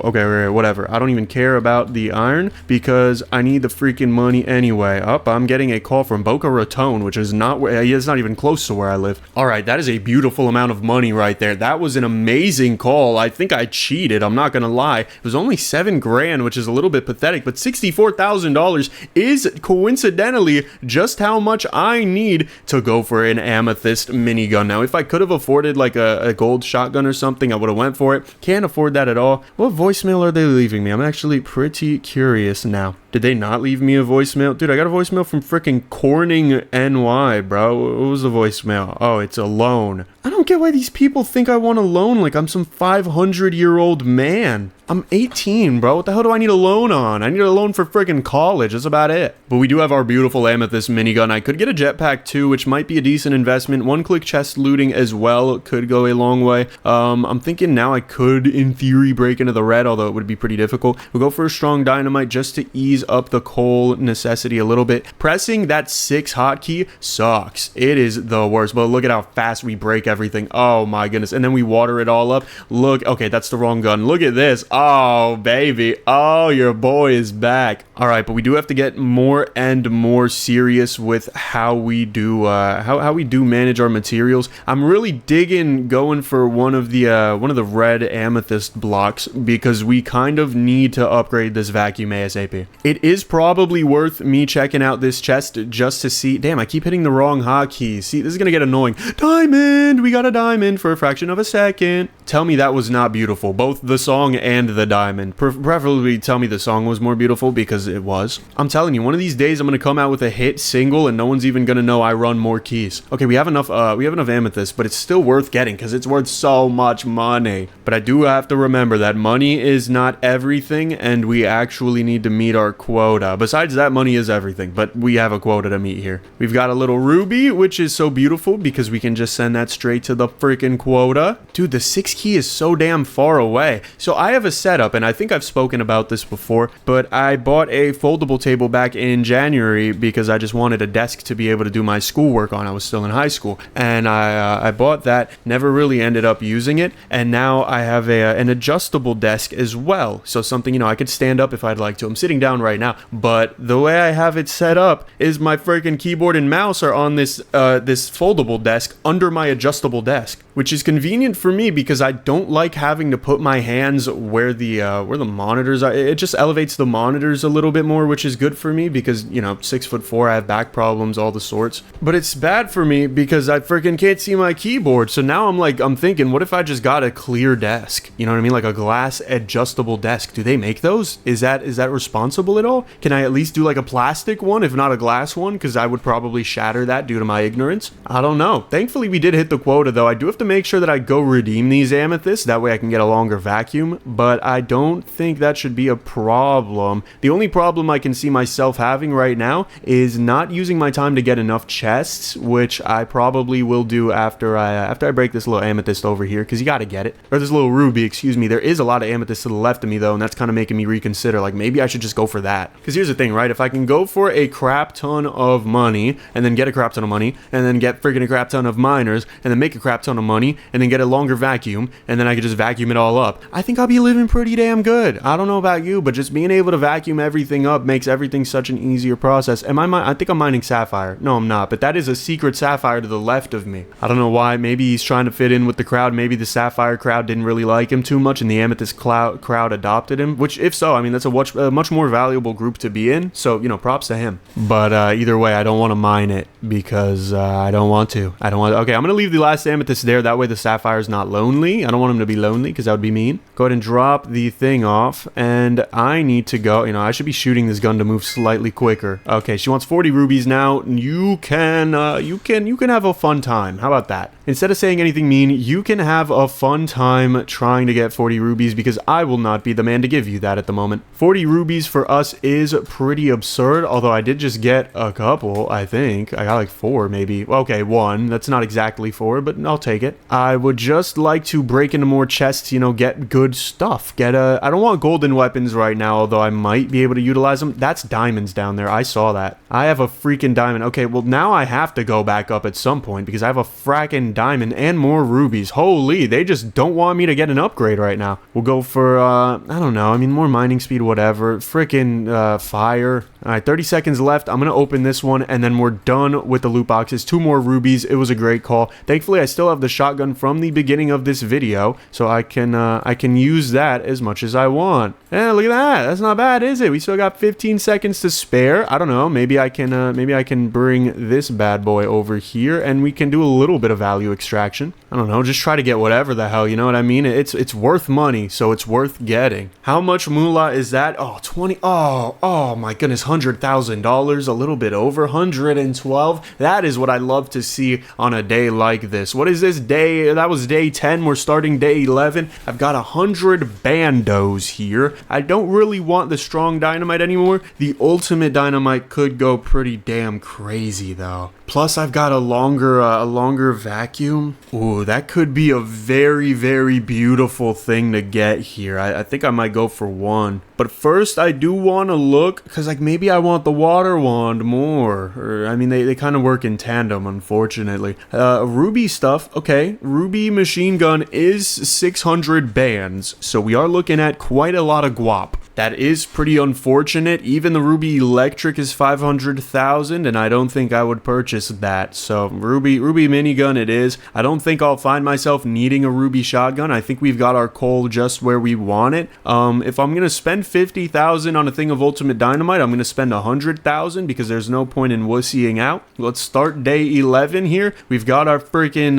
[SPEAKER 1] Okay, whatever. I don't even care about the iron because I need the freaking money anyway. I'm getting a call from Boca Raton, which is not where, it's not even close to where I live. All right, that is a beautiful amount of money right there. That was an amazing call. I think I cheated. I'm not gonna lie. It was only 7 grand, which is a little bit pathetic, but $64,000 is coincidentally just how much I need to go for an amethyst minigun. Now, if I could have afforded like a gold shotgun or something, I would have went for it. Can't afford that at all. What voicemail are they leaving me? I'm actually pretty curious now. Did they not leave me a voicemail? Dude, I got a voicemail from freaking Corning, NY, bro. What was the voicemail? Oh, it's a loan. I don't get why these people think I want a loan like I'm some 500-year-old man. I'm 18, bro. What the hell do I need a loan on? I need a loan for freaking college. That's about it. But we do have our beautiful amethyst minigun. I could get a jetpack too, which might be a decent investment. One-click chest looting as well could go a long way. I'm thinking now I could, in theory, break into the red, although it would be pretty difficult. We'll go for a strong dynamite just to ease up the coal necessity a little bit. Pressing that 6 hotkey sucks. It is the worst. But look at how fast we break everything. Oh my goodness. And then we water it all up. Look. Okay, that's the wrong gun. Look at this. Oh, baby. Oh, your boy is back. All right, but we do have to get more and more serious with how we do how we do manage our materials. I'm really digging going for one of the red amethyst blocks because we kind of need to upgrade this vacuum ASAP. It is probably worth me checking out this chest just to see. Damn, I keep hitting the wrong hotkey. See, this is gonna get annoying. Diamond! We got a diamond for a fraction of a second. Tell me that was not beautiful. Both the song and the diamond. Preferably tell me the song was more beautiful because it was. I'm telling you, one of these days I'm gonna come out with a hit single and no one's even gonna know I run more keys. Okay, we have enough amethyst, but it's still worth getting because it's worth so much money. But I do have to remember that money is not everything and we actually need to meet our quota. Besides that, money is everything, but we have a quota to meet here. We've got a little ruby, which is so beautiful because we can just send that straight to the freaking quota. Dude, the 6 key is so damn far away. So I have a setup, and I think I've spoken about this before, but I bought a foldable table back in January because I just wanted a desk to be able to do my schoolwork on. I was still in high school, and I bought that, never really ended up using it, and now I have an adjustable desk as well. So something, you know, I could stand up if I'd like to. I'm sitting down right now, but the way I have it set up is my freaking keyboard and mouse are on this foldable desk under my adjustable desk, which is convenient for me because I don't like having to put my hands where the monitors are. It just elevates the monitors a little bit more, which is good for me because, you know, 6'4", I have back problems, all the sorts. But it's bad for me because I freaking can't see my keyboard. So now I'm thinking, what if I just got a clear desk? You know what I mean? Like a glass adjustable desk. Do they make those? Is that responsible at all? Can I at least do like a plastic one, if not a glass one? Because I would probably shatter that due to my ignorance. I don't know. Thankfully, we did hit the quota, though. I do have to make sure that I go redeem these amethysts. That way I can get a longer vacuum, but I don't think that should be a problem. The only problem I can see myself having right now is not using my time to get enough chests, which I probably will do after I break this little amethyst over here, because you got to get it. Or this little ruby, excuse me. There is a lot of amethyst to the left of me, though, and that's kind of making me reconsider, like, maybe I should just go for that. Because here's the thing, right? If I can go for a crap ton of money, and then get a crap ton of money, and then get freaking a crap ton of miners, and then make a crap ton of money, and then get a longer vacuum, and then I could just vacuum it all up, I think I'll be living pretty damn good. I don't know about you, but just being able to vacuum everything up makes everything such an easier process. I think I'm mining sapphire. No, I'm not, but that is a secret sapphire to the left of me. I don't know why. Maybe he's trying to fit in with the crowd. Maybe the sapphire crowd didn't really like him too much, and the amethyst crowd adopted him, which, if so, I mean, that's a much more valuable group to be in, so, you know, props to him. But either way, I don't want to mine it because I don't want to. Okay, I'm going to leave the last amethyst there. That way the sapphire's not lonely. lonely. I don't want him to be lonely because that would be mean. Go ahead and drop the thing off, and I need to go. You know, I should be shooting this gun to move slightly quicker. Okay, she wants 40 rubies now. You can have a fun time. How about that? Instead of saying anything mean, you can have a fun time trying to get 40 rubies because I will not be the man to give you that at the moment. 40 rubies for us is pretty absurd, although I did just get a couple, I think. I got like 4 maybe. Okay, 1. That's not exactly 4, but I'll take it. I would just like to break into more chests, you know, get good stuff. I don't want golden weapons right now, although I might be able to utilize them. That's diamonds down there. I saw that. I have a freaking diamond. Okay, well now I have to go back up at some point because I have a fracking diamond and more rubies. Holy, they just don't want me to get an upgrade right now. We'll go for, I don't know. I mean, more mining speed, whatever. Freaking fire. All right, 30 seconds left. I'm going to open this one and then we're done with the loot boxes. 2 more rubies. It was a great call. Thankfully, I still have the shotgun from the beginning of this video, so I can use that as much as I want. Eh, look at that. That's not bad, is it? We still got 15 seconds to spare. I don't know. Maybe I can bring this bad boy over here and we can do a little bit of value extraction. I don't know. Just try to get whatever the hell, you know what I mean? It's worth money, so it's worth getting. How much moolah is that? Oh, 20. Oh my goodness. $100,000, a little bit over 112. That is what I love to see on a day like this. What is this day? That was day 10. We're starting day 11. I've got 100 bandos here. I don't really want the strong dynamite anymore. The ultimate dynamite could go pretty damn crazy though. Plus, I've got a longer vacuum. Ooh, that could be a very, very beautiful thing to get here. I think I might go for 1. But first, I do want to look, because like maybe I want the water wand more. Or, I mean, they kind of work in tandem, unfortunately. Ruby stuff. Okay, ruby machine gun is 600 bands. So we are looking at quite a lot of guap. That is pretty unfortunate. Even the ruby electric is 500,000, and I don't think I would purchase that. So ruby minigun it is. I don't think I'll find myself needing a ruby shotgun. I think we've got our coal just where we want it. If I'm gonna spend 50,000 on a thing of ultimate dynamite, I'm gonna spend 100,000 because there's no point in wussying out. Let's start day 11 here. We've got our freaking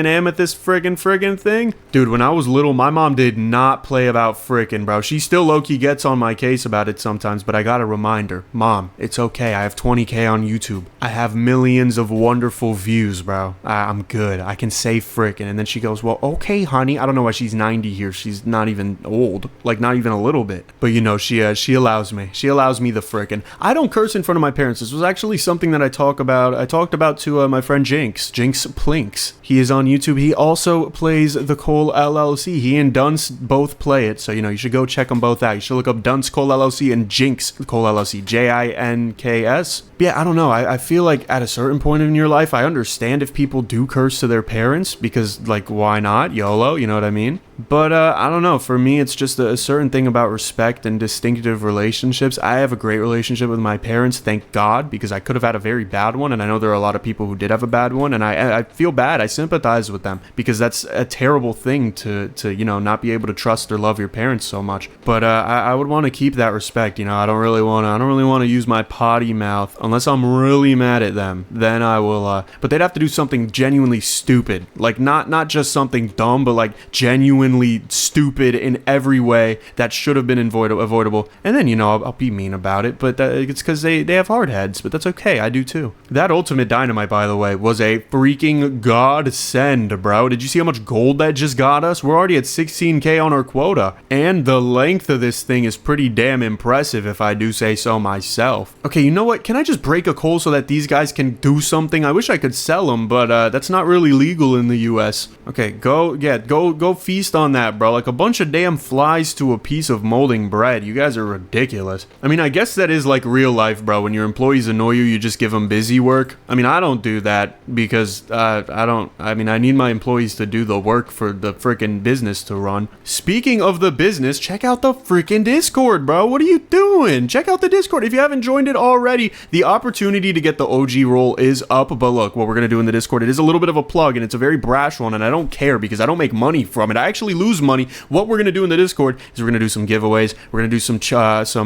[SPEAKER 1] amethyst friggin' thing. Dude, when I was little, my mom did not play about frickin', bro. She still low-key gets on my case about it sometimes, but I got a reminder. Mom, it's okay. I have 20K on YouTube. I have millions of wonderful views, bro. I'm good. I can say frickin'. And then she goes, well, okay, honey. I don't know why she's 90 here. She's not even old. Like, not even a little bit. But, you know, she allows me. She allows me the frickin'. I don't curse in front of my parents. This was actually something that I talked about to my friend Jinx Plinks. He is on YouTube. He also plays the Cole LLC. He and Dunce both play it. So, you know, you should go check them both out. You should look up Dunce Cole LLC and Jinx Cole LLC. Jinks. But yeah, I don't know. I feel like at a certain point in your life, I understand if people do curse to their parents because, like, why not? YOLO, you know what I mean? But I don't know. For me, it's just a certain thing about respect and distinctive relationships. I have a great relationship with my parents, thank God, because I could have had a very bad one, and I know there are a lot of people who did have a bad one, and I feel bad. I sympathize with them because that's a terrible thing to you know, not be able to trust or love your parents so much. But I would want to keep that respect. You know, I don't really want to use my potty mouth unless I'm really mad at them. Then I will. But they'd have to do something genuinely stupid, like not just something dumb, but like genuinely stupid in every way that should have been avoidable. And then, you know, I'll be mean about it, but it's because they have hard heads, but that's okay. I do too. That ultimate dynamite, by the way, was a freaking godsend, bro. Did you see how much gold that just got us? We're already at 16K on our quota, and the length of this thing is pretty damn impressive if I do say so myself. Okay, you know what? Can I just break a coal so that these guys can do something? I wish I could sell them, but that's not really legal in the US. Okay, go feast on that, bro. Like a bunch of damn flies to a piece of molding bread. You guys are ridiculous. I mean, I guess that is like real life, bro. When your employees annoy you, you just give them busy work. I mean, I don't do that because I need my employees to do the work for the freaking business to run. Speaking of the business, check out the freaking Discord, bro. What are you doing? Check out the Discord. If you haven't joined it already, the opportunity to get the OG role is up. But look, what we're going to do in the Discord, it is a little bit of a plug, and it's a very brash one, and I don't care because I don't make money from it. I actually actually lose money, what we're going to do in the Discord is we're going to do some giveaways. We're going to do some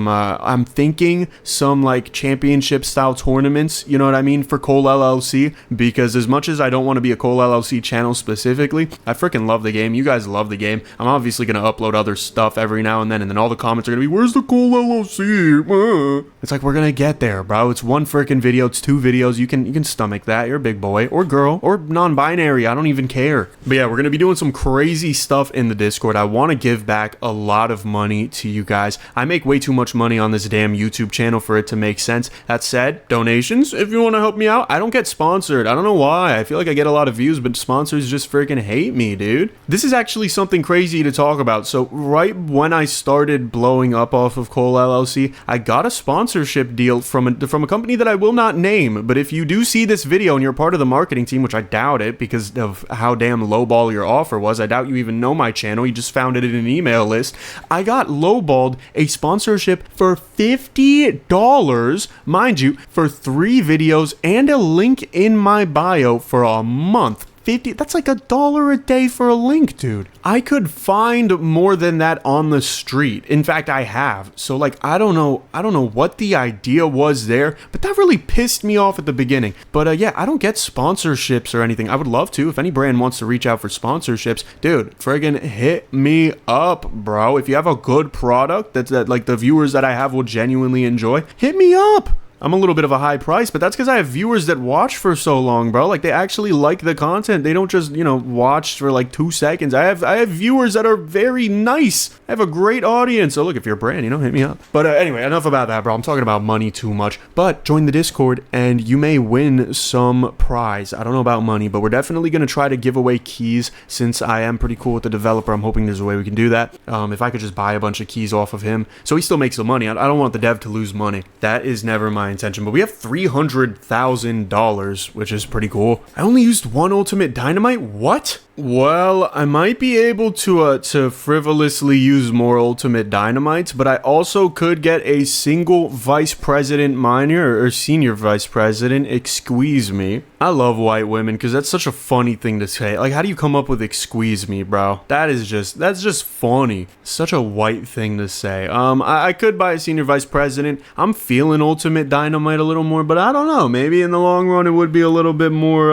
[SPEAKER 1] I'm thinking some like championship style tournaments, you know what I mean, for Cole LLC, because as much as I don't want to be a Cole LLC channel specifically, I freaking love the game. You guys love the game. I'm obviously going to upload other stuff every now and then all the comments are going to be, where's the Cole LLC? It's like, we're going to get there, bro. It's one freaking video. It's 2 videos. You can stomach that. You're a big boy or girl or non-binary. I don't even care. But yeah, we're going to be doing some crazy stuff in the Discord. I want to give back a lot of money to you guys. I make way too much money on this damn YouTube channel for it to make sense. That said, donations, if you want to help me out. I don't get sponsored. I don't know why. I feel like I get a lot of views, but sponsors just freaking hate me, dude. This is actually something crazy to talk about. So right when I started blowing up off of Cole LLC, I got a sponsorship deal from a company that I will not name. But if you do see this video and you're part of the marketing team, which I doubt it because of how damn lowball your offer was, I doubt you even know my channel. You just found it in an email list. I got lowballed a sponsorship for $50, mind you, for 3 videos and a link in my bio for a month. That's like $1 a day for a link, dude. I could find more than that on the street. In fact, I have. So like, I don't know what the idea was there, but that really pissed me off at the beginning. But yeah, I don't get sponsorships or anything. I would love to. If any brand wants to reach out for sponsorships, dude, friggin' hit me up, bro. If you have a good product that like the viewers that I have will genuinely enjoy, hit me up. I'm a little bit of a high price, but that's because I have viewers that watch for so long, bro. Like, they actually like the content. They don't just, you know, watch for like 2 seconds. I have viewers that are very nice. I have a great audience. So look, if you're a brand, you know, hit me up. But anyway, enough about that, bro. I'm talking about money too much. But join the Discord and you may win some prize. I don't know about money, but we're definitely going to try to give away keys since I am pretty cool with the developer. I'm hoping there's a way we can do that. If I could just buy a bunch of keys off of him so he still makes some money. I don't want the dev to lose money. That is never my intention, but we have $300,000, which is pretty cool. I only used 1 ultimate dynamite. What? Well, I might be able to frivolously use more ultimate dynamites, but I also could get a single vice president minor or senior vice president excuse me. I love white women because that's such a funny thing to say. Like, how do you come up with excuse me, bro? That's just funny. Such a white thing to say. I could buy a senior vice president. I'm feeling ultimate dynamite a little more, but I don't know. Maybe in the long run it would be a little bit more,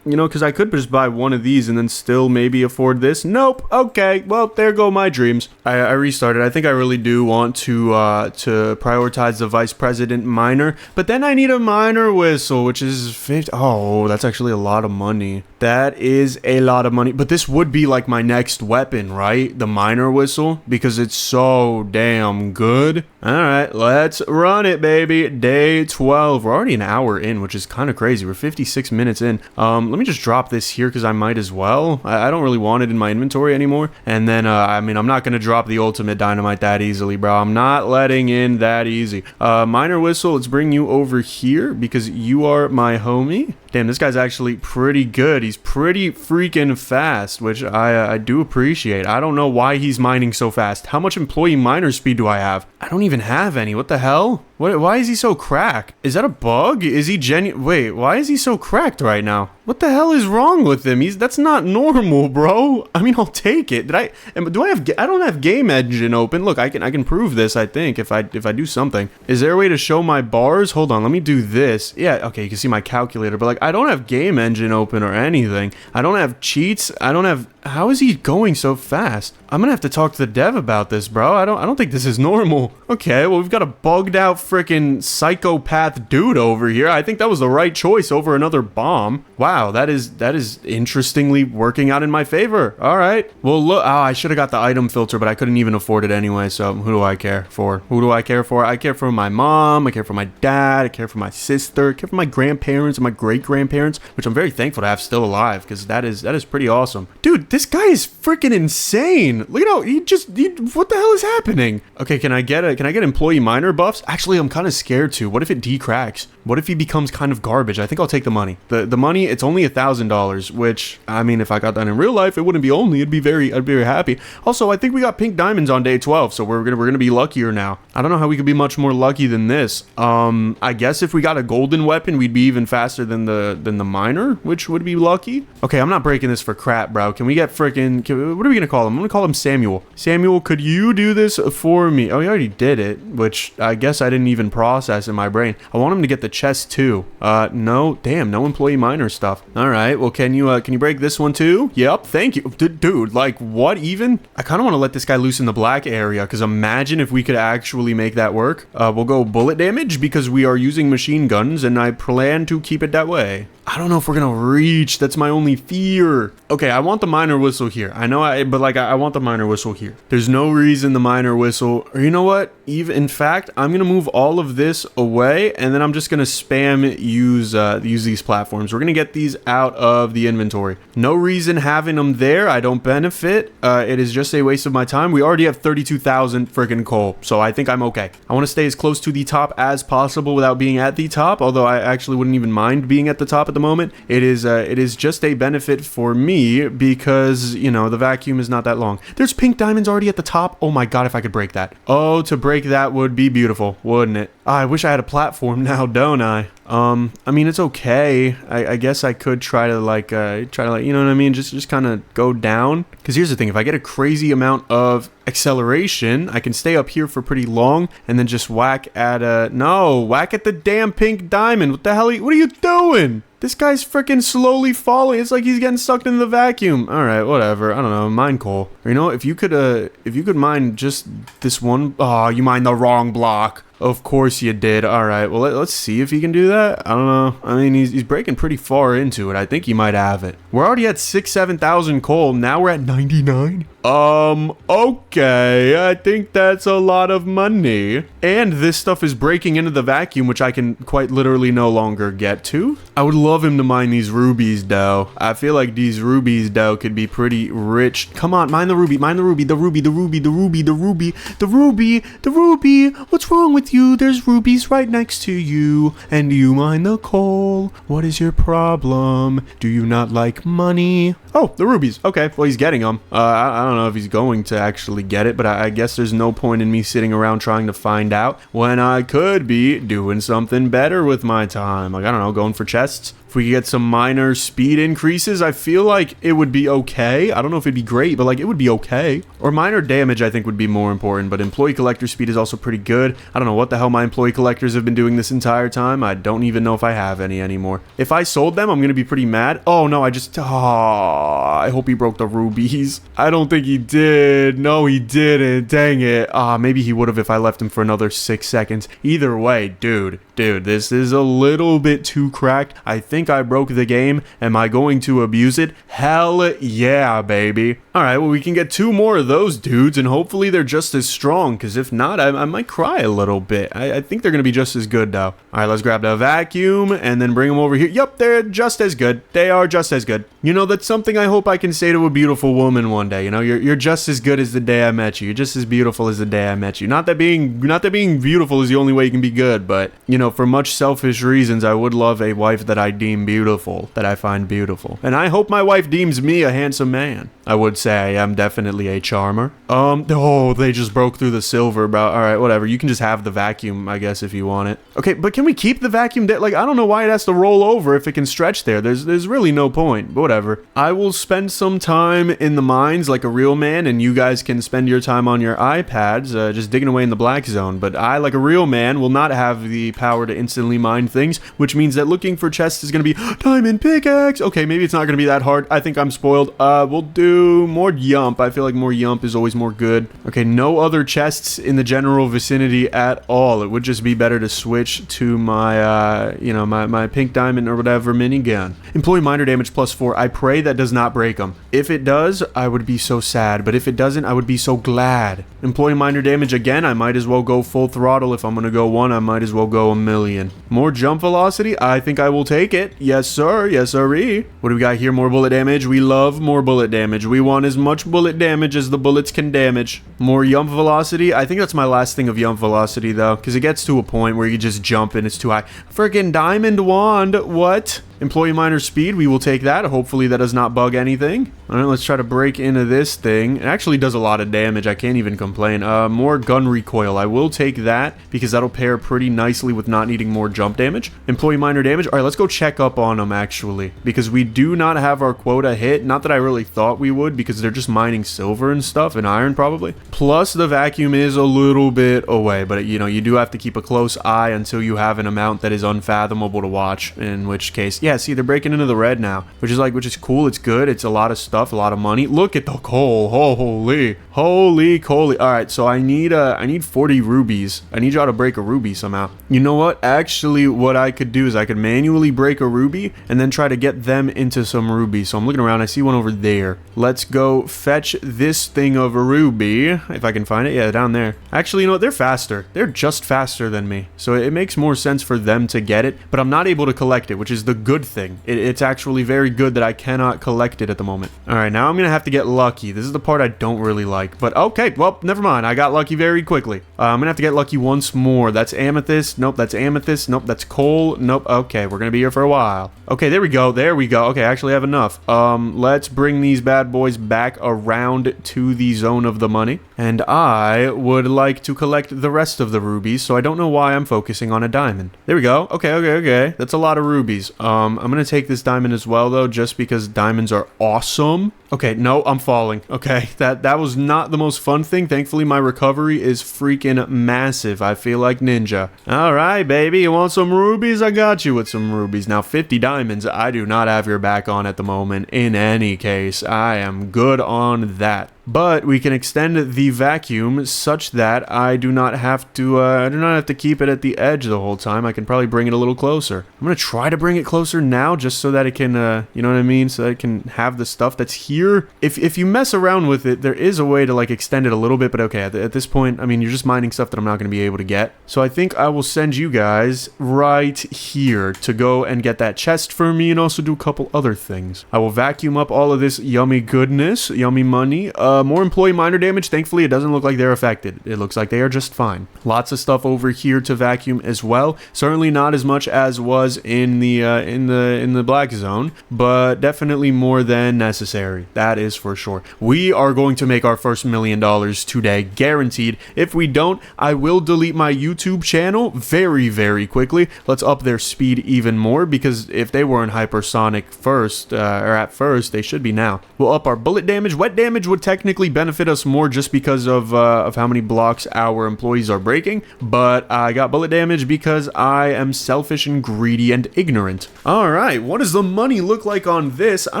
[SPEAKER 1] you know, because I could just buy one of these and then still maybe afford this. Nope. Okay. Well, there go my dreams. I restarted. I think I really do want to prioritize the vice president minor, but then I need a minor whistle, which is 50. Oh, that's actually a lot of money. That is a lot of money, but this would be like my next weapon, right? The minor whistle, because it's so damn good. All right, let's run it, baby. Day 12. We're already an hour in, which is kind of crazy. We're 56 minutes in. Let me just drop this here because I might as well. I don't really want it in my inventory anymore. And then, I mean, I'm not going to drop the ultimate dynamite that easily, bro. I'm not letting in that easy. Minor whistle, let's bring you over here because you are my homie. Damn, this guy's actually pretty good. He's pretty freaking fast, which I do appreciate. I don't know why he's mining so fast. How much employee miner speed do I have? I don't even have any. What the hell? Why is he so cracked? Is that a bug? Is he Wait, why is he so cracked right now? What the hell is wrong with him? That's not normal, bro. I mean, I'll take it. I don't have game engine open. Look, I can prove this, I think, if I do something. Is there a way to show my bars? Hold on, let me do this. Yeah, okay, you can see my calculator, but like, I don't have game engine open or anything. I don't have cheats. How is he going so fast? I'm gonna have to talk to the dev about this, bro. I don't think this is normal. Okay, well, we've got a bugged out freaking psychopath dude over here. I think that was the right choice over another bomb. Wow, that is interestingly working out in my favor. All right. Well, look, I should have got the item filter, but I couldn't even afford it anyway, so who do I care for? Who do I care for? I care for my mom, I care for my dad, I care for my sister, I care for my grandparents and my great-grandparents, which I'm very thankful to have still alive, because that is pretty awesome. Dude, this guy is freaking insane. Look at how what the hell is happening? Okay, can I get employee miner buffs? Actually, I'm kind of scared too. What if it decracks? What if he becomes kind of garbage? I think I'll take the money. The money, it's only $1,000, which, I mean, if I got that in real life, it wouldn't be only. I'd be very happy. Also, I think we got pink diamonds on day 12, so we're gonna be luckier now. I don't know how we could be much more lucky than this. I guess if we got a golden weapon, we'd be even faster than the miner, which would be lucky. Okay, I'm not breaking this for crap, bro. Can we get get freaking, what are we gonna call him? I'm gonna call him Samuel. Samuel, could you do this for me? Oh, he already did it, which I guess I didn't even process in my brain. I want him to get the chest too. No, damn, no employee minor stuff. All right, well, can you break this one too? Yep, thank you. Dude, like, what even? I kind of want to let this guy loose in the black area, because imagine if we could actually make that work. We'll go bullet damage, because we are using machine guns, and I plan to keep it that way. I don't know if we're gonna reach. That's my only fear. Okay, I want the minor whistle here. I know I want the minor whistle here. There's no reason the minor whistle, or you know what? In fact, I'm gonna move all of this away, and then I'm just gonna spam use these platforms. We're gonna get these out of the inventory. No reason having them there. I don't benefit. It is just a waste of my time. We already have 32,000 freaking coal, so I think I'm okay. I want to stay as close to the top as possible without being at the top, although I actually wouldn't even mind being at the top at the moment. It is just a benefit for me because, you know, the vacuum is not that long. There's pink diamonds already at the top. Oh my god, if I could break that. Oh, to break that would be beautiful, wouldn't it? I wish I had a platform now, don't I? I mean, it's okay. I guess I could try to like, you know what I mean? Just kind of go down. Because here's the thing, if I get a crazy amount of acceleration, I can stay up here for pretty long and then just whack at whack at the damn pink diamond. What the hell what are you doing? This guy's freaking slowly falling. It's like he's getting sucked into the vacuum. All right, whatever. I don't know. Mine coal. Or, you know, if you could mine just this one. Oh, you mined the wrong block. Of course you did. All right. Well, let's see if he can do that. I don't know. I mean, he's breaking pretty far into it. I think he might have it. We're already at 7,000 coal. Now we're at 99. Okay. I think that's a lot of money. And this stuff is breaking into the vacuum, which I can quite literally no longer get to. I would love him to mine these rubies, though. I feel like these rubies, though, could be pretty rich. Come on, mine the ruby, mine the ruby, the ruby, the ruby, the ruby, the ruby, the ruby, the ruby. What's wrong with you? There's rubies right next to you, and you mine the coal. What is your problem? Do you not like money? Oh, the rubies. Okay, well, he's getting them. I don't know if he's going to actually get it, but I guess there's no point in me sitting around trying to find out when I could be doing something better with my time. Like, I don't know, going for chests. If we could get some minor speed increases, I feel like it would be okay. I don't know if it'd be great, but like it would be okay. Or minor damage, I think would be more important, but employee collector speed is also pretty good. I don't know what the hell my employee collectors have been doing this entire time. I don't even know if I have any anymore. If I sold them, I'm going to be pretty mad. Oh no, I hope he broke the rubies. I don't think he did. No, he didn't. Dang it. Maybe he would have if I left him for another 6 seconds. Either way, dude, this is a little bit too cracked. I think I broke the game. Am I going to abuse it? Hell yeah, baby. All right, well, we can get 2 more of those dudes, and hopefully they're just as strong, because if not, I might cry a little bit. I think they're going to be just as good, though. All right, let's grab the vacuum and then bring them over here. Yep, they're just as good. They are just as good. You know, that's something I hope I can say to a beautiful woman one day. You know, you're just as good as the day I met you. You're just as beautiful as the day I met you. Not that being beautiful is the only way you can be good, but, you know, for much selfish reasons, I would love a wife that I deem beautiful, that I find beautiful. And I hope my wife deems me a handsome man. I would say I am definitely a charmer. Oh, they just broke through the silver, bro. All right, whatever. You can just have the vacuum, I guess, if you want it. Okay, but can we keep the vacuum there? Like, I don't know why it has to roll over if it can stretch there. There's really no point, but whatever. I will spend some time in the mines like a real man, and you guys can spend your time on your iPads, just digging away in the black zone. But I, like a real man, will not have the power to instantly mine things, which means that looking for chests is going to be diamond pickaxe. Okay, maybe it's not going to be that hard. I think I'm spoiled. We'll do more yump. I feel like more yump is always more good. Okay, no other chests in the general vicinity at all. It would just be better to switch to my, my pink diamond or whatever minigun. Employee minor damage +4. I pray that does not break them. If it does, I would be so sad. But if it doesn't, I would be so glad. Employee minor damage again. I might as well go full throttle. If I'm going to go 1, I might as well go 1,000,000. More jump velocity. I think I will take it. Yes, sir. Yes, sirree. What do we got here? More bullet damage. We love more bullet damage. We want as much bullet damage as the bullets can damage. More jump velocity. I think that's my last thing of jump velocity, though, because it gets to a point where you just jump and it's too high. Freaking diamond wand. What? Employee miner speed, we will take that. Hopefully that does not bug anything. All right, let's try to break into this thing. It actually does a lot of damage. I can't even complain. More gun recoil. I will take that because that'll pair pretty nicely with not needing more jump damage. Employee miner damage. All right, let's go check up on them actually, because we do not have our quota hit. Not that I really thought we would, because they're just mining silver and stuff and iron probably. Plus the vacuum is a little bit away, but you know, you do have to keep a close eye until you have an amount that is unfathomable to watch, in which case, yeah, see, they're breaking into the red now, which is cool. It's good. It's a lot of stuff, a lot of money. Look at the coal. Holy coly. All right, so I need 40 rubies. I need y'all to break a ruby somehow. You know what? Actually, what I could do is I could manually break a ruby and then try to get them into some rubies. So I'm looking around. I see one over there. Let's go fetch this thing of a ruby, if I can find it. Yeah, down there. Actually, you know what? They're faster. They're just faster than me. So it makes more sense for them to get it, but I'm not able to collect it, which is the good thing. It's actually very good that I cannot collect it at the moment. All right, now I'm gonna have to get lucky. This is the part I don't really like, but okay, well, never mind. I got lucky very quickly. I'm gonna have to get lucky once more. That's amethyst. Nope, that's amethyst. Nope, that's coal. Nope. Okay, we're gonna be here for a while. Okay, there we go. Okay, I actually have enough. Let's bring these bad boys back around to the zone of the money, and I would like to collect the rest of the rubies, so I don't know why I'm focusing on a diamond. There we go. Okay. That's a lot of rubies. I'm gonna take this diamond as well, though, just because diamonds are awesome. Okay, no, I'm falling. Okay, that was not the most fun thing. Thankfully, my recovery is freaking massive. I feel like ninja. All right, baby, you want some rubies? I got you with some rubies. Now, 50 diamonds, I do not have your back on at the moment. In any case, I am good on that. But we can extend the vacuum such that I do not have to keep it at the edge the whole time. I can probably bring it a little closer. I'm gonna try to bring it closer now, just so that it can, you know what I mean, so that it can have the stuff that's here. If you mess around with it, there is a way to like extend it a little bit. But okay, at this point, I mean, you're just mining stuff that I'm not gonna be able to get. So I think I will send you guys right here to go and get that chest for me, and also do a couple other things. I will vacuum up all of this yummy goodness, yummy money. More employee miner damage. Thankfully, it doesn't look like they're affected. It looks like they are just fine. Lots of stuff over here to vacuum as well. Certainly not as much as was in the black zone, but definitely more than necessary. That is for sure. We are going to make our first $1 million today, guaranteed. If we don't, I will delete my YouTube channel very, very quickly. Let's up their speed even more, because if they weren't hypersonic first, or at first, they should be now. We'll up our bullet damage. Wet damage would technically benefit us more just because of how many blocks our employees are breaking, but I got bullet damage because I am selfish and greedy and ignorant. All right, what does the money look like on this? I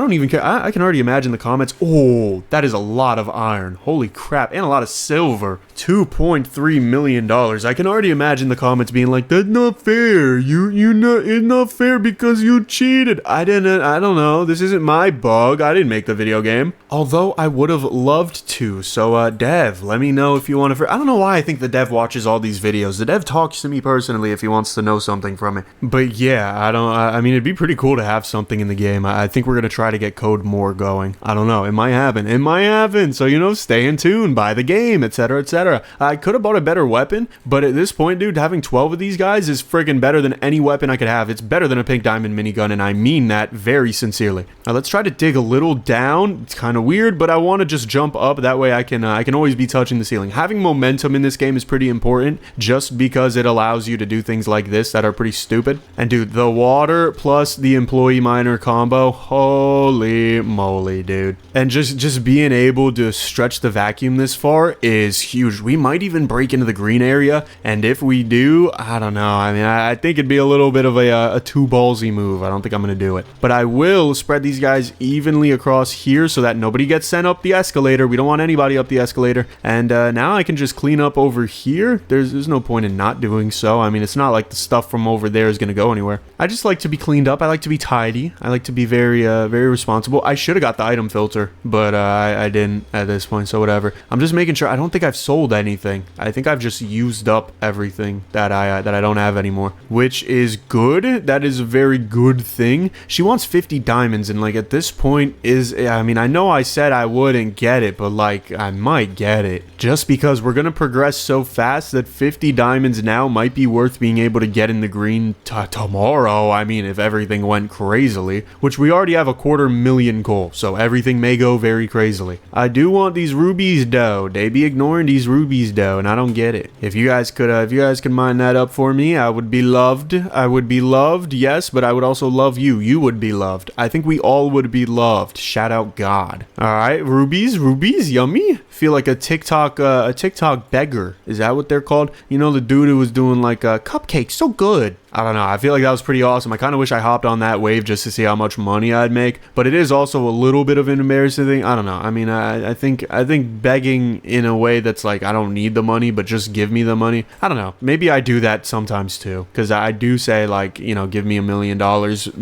[SPEAKER 1] don't even care. I can already imagine the comments. Oh, that is a lot of iron. Holy crap, and a lot of silver. $2.3 million. I can already imagine the comments being like, that's not fair. It's not fair because you cheated. I don't know. This isn't my bug. I didn't make the video game. Although I would have loved to. So, Dev, let me know if you want to. I don't know why I think the Dev watches all these videos. The Dev talks to me personally if he wants to know something from it. But yeah, I mean, it'd be pretty cool to have something in the game. I think we're going to try to get Code More going. I don't know. It might happen. It might happen. So, you know, stay in tune, buy the game, etc., etc. I could have bought a better weapon, but at this point, dude, having 12 of these guys is friggin' better than any weapon I could have. It's better than a pink diamond minigun, and I mean that very sincerely. Now, let's try to dig a little down. It's kind of weird, but I want to just jump up. That way I can always be touching the ceiling. Having momentum in this game is pretty important, just because it allows you to do things like this that are pretty stupid. And dude, the water plus the employee miner combo, holy moly, dude. And just being able to stretch the vacuum this far is huge. We might even break into the green area, and if we do, I don't know. I mean, I think it'd be a little bit of a too ballsy move. I don't think I'm gonna do it, but I will spread these guys evenly across here so that nobody gets sent up the escalator. We don't want anybody up the escalator. And now I can just clean up over here. There's no point in not doing so. I mean, it's not like the stuff from over there is gonna go anywhere. I just like to be cleaned up. I like to be tidy. I like to be very responsible. I should have got the item filter, but I didn't at this point, so whatever. I'm just making sure. I don't think I've sold anything. I think I've just used up everything that I don't have anymore, which is good. That is a very good thing. She wants 50 diamonds, and like at this point I mean, I know I said I wouldn't get it, but like I might get it. Just because we're gonna progress so fast that 50 diamonds now might be worth being able to get in the green tomorrow. I mean, if everything went crazily, which we already have a 250,000 goal, so everything may go very crazily. I do want these rubies though. They be ignoring these rubies though, and I don't get it. If you guys could mine that up for me, I would be loved. I would be loved, yes, but I would also love you. You would be loved. I think we all would be loved. Shout out God. All right, rubies, yummy. Feel like a TikTok beggar. Is that what they're called? You know, the dude who was doing like cupcakes, so good. I don't know. I feel like that was pretty awesome. I kind of wish I hopped on that wave just to see how much money I'd make. But it is also a little bit of an embarrassing thing. I don't know. I mean, I think begging in a way that's like, I don't need the money, but just give me the money. I don't know. Maybe I do that sometimes too. Because I do say like, you know, give me $1 million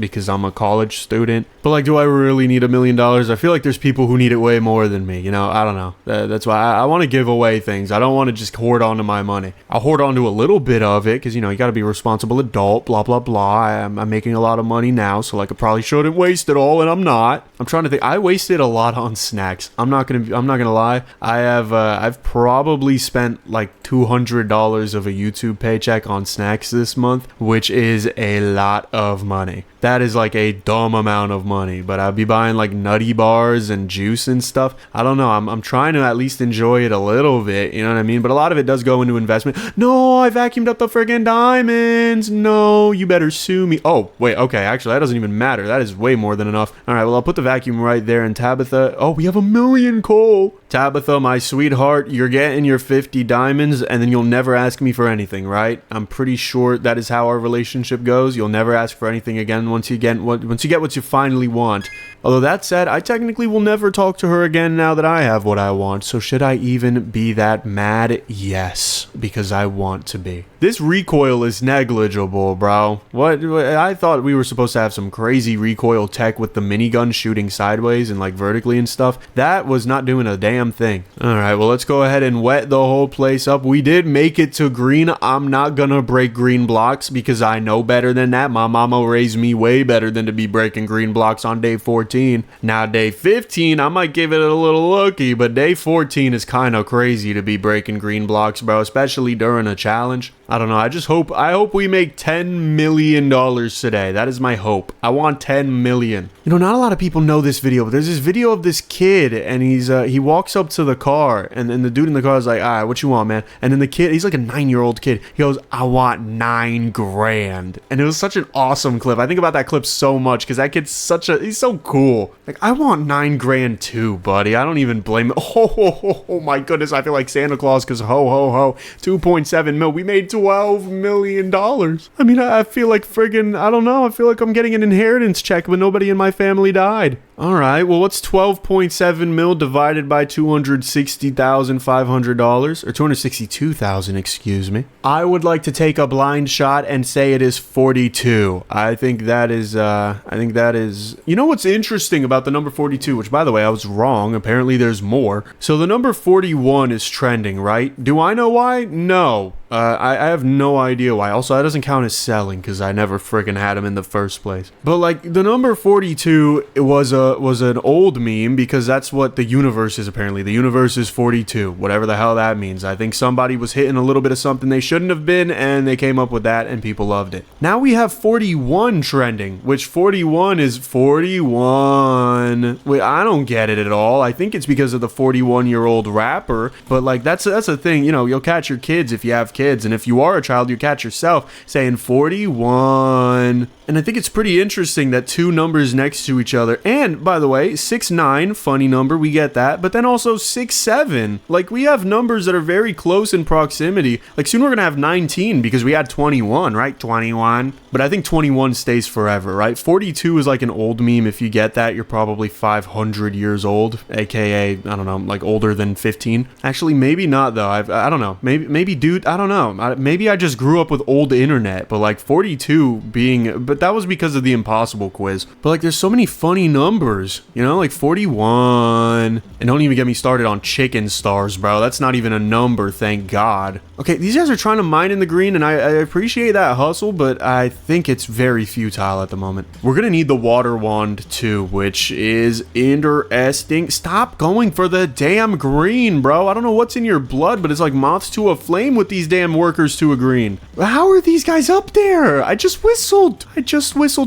[SPEAKER 1] because I'm a college student. But like, do I really need $1 million? I feel like there's people who need it way more than me. You know, I don't know. That's why I want to give away things. I don't want to just hoard onto my money. I'll hoard onto a little bit of it because, you know, you got to be a responsible adult. Blah blah blah. I'm making a lot of money now, so like I probably shouldn't waste it all, and I'm not. I'm trying to think. I wasted a lot on snacks. I'm not gonna lie. I've probably spent like $200 of a YouTube paycheck on snacks this month, which is a lot of money. That is like a dumb amount of money, but I'll be buying like nutty bars and juice and stuff. I don't know. I'm trying to at least enjoy it a little bit, you know what I mean? But a lot of it does go into investment. No, I vacuumed up the friggin' diamonds. No, you better sue me. Oh, wait, okay, actually, that doesn't even matter. That is way more than enough. All right, well, I'll put the vacuum right there. And Tabitha, oh, we have 1 million coal. Tabitha, my sweetheart, you're getting your 50 diamonds, and then you'll never ask me for anything, right? I'm pretty sure that is how our relationship goes. You'll never ask for anything again once you get what you finally want. Although that said, I technically will never talk to her again now that I have what I want. So should I even be that mad? Yes, because I want to be. This recoil is negligible, bro. What? I thought we were supposed to have some crazy recoil tech with the minigun shooting sideways and like vertically and stuff. That was not doing a damn thing. All right, well, let's go ahead and wet the whole place up. We did make it to green. I'm not gonna break green blocks because I know better than that. My mama raised me way better than to be breaking green blocks on day 14. Now, day 15, I might give it a little looky, but day 14 is kind of crazy to be breaking green blocks, bro, especially during a challenge. I don't know. I hope we make $10 million today. That is my hope. I want 10 million. You know, not a lot of people know this video, but there's this video of this kid, and he walks up to the car, and then the dude in the car is like, all right, what you want, man? And then the kid, he's like a 9-year-old kid. He goes, I want 9 grand. And it was such an awesome clip. I think about that clip so much because that kid's he's so cool. Like, I want 9 grand too, buddy. I don't even blame him. Oh my goodness. I feel like Santa Claus because ho, ho, ho. 2.7 mil. We made $12 million. I mean, I feel like friggin', I don't know. I feel like I'm getting an inheritance check, but nobody in my family died. All right, well, what's 12.7 mil divided by $260,500 or 262,000, excuse me? I would like to take a blind shot and say it is 42. I think that is, you know what's interesting about the number 42, which by the way, I was wrong. Apparently there's more. So the number 41 is trending, right? Do I know why? No. I have no idea why. Also, that doesn't count as selling because I never friggin' had him in the first place. But like the number 42, it was an old meme because that's what the universe is apparently. The universe is 42, whatever the hell that means. I think somebody was hitting a little bit of something they shouldn't have been and they came up with that and people loved it. Now we have 41 trending, which 41 is 41. Wait, I don't get it at all. I think it's because of the 41-year-old rapper, but like that's a thing, you know, you'll catch your kids if you have kids. And if you are a child, you catch yourself saying 41. And I think it's pretty interesting that two numbers next to each other. And by the way, 6'9", funny number, we get that. But then also 6'7". Like we have numbers that are very close in proximity. Like soon we're going to have 19 because we had 21, right? 21. But I think 21 stays forever, right? 42 is like an old meme. If you get that, you're probably 500 years old, aka, I don't know, like older than 15. Actually, maybe not though. I don't know. Maybe dude, I don't know. know. Maybe I just grew up with old internet, but like 42 being, but that was because of the impossible quiz. But like there's so many funny numbers, you know, like 41. And don't even get me started on chicken stars, bro. That's not even a number, thank God. Okay, these guys are trying to mine in the green, and I appreciate that hustle, but I think it's very futile at the moment. We're gonna need the water wand too, which is interesting. Stop going for the damn green, bro. I don't know what's in your blood, but it's like moths to a flame with these damn workers to a green. How are these guys up there? I just whistled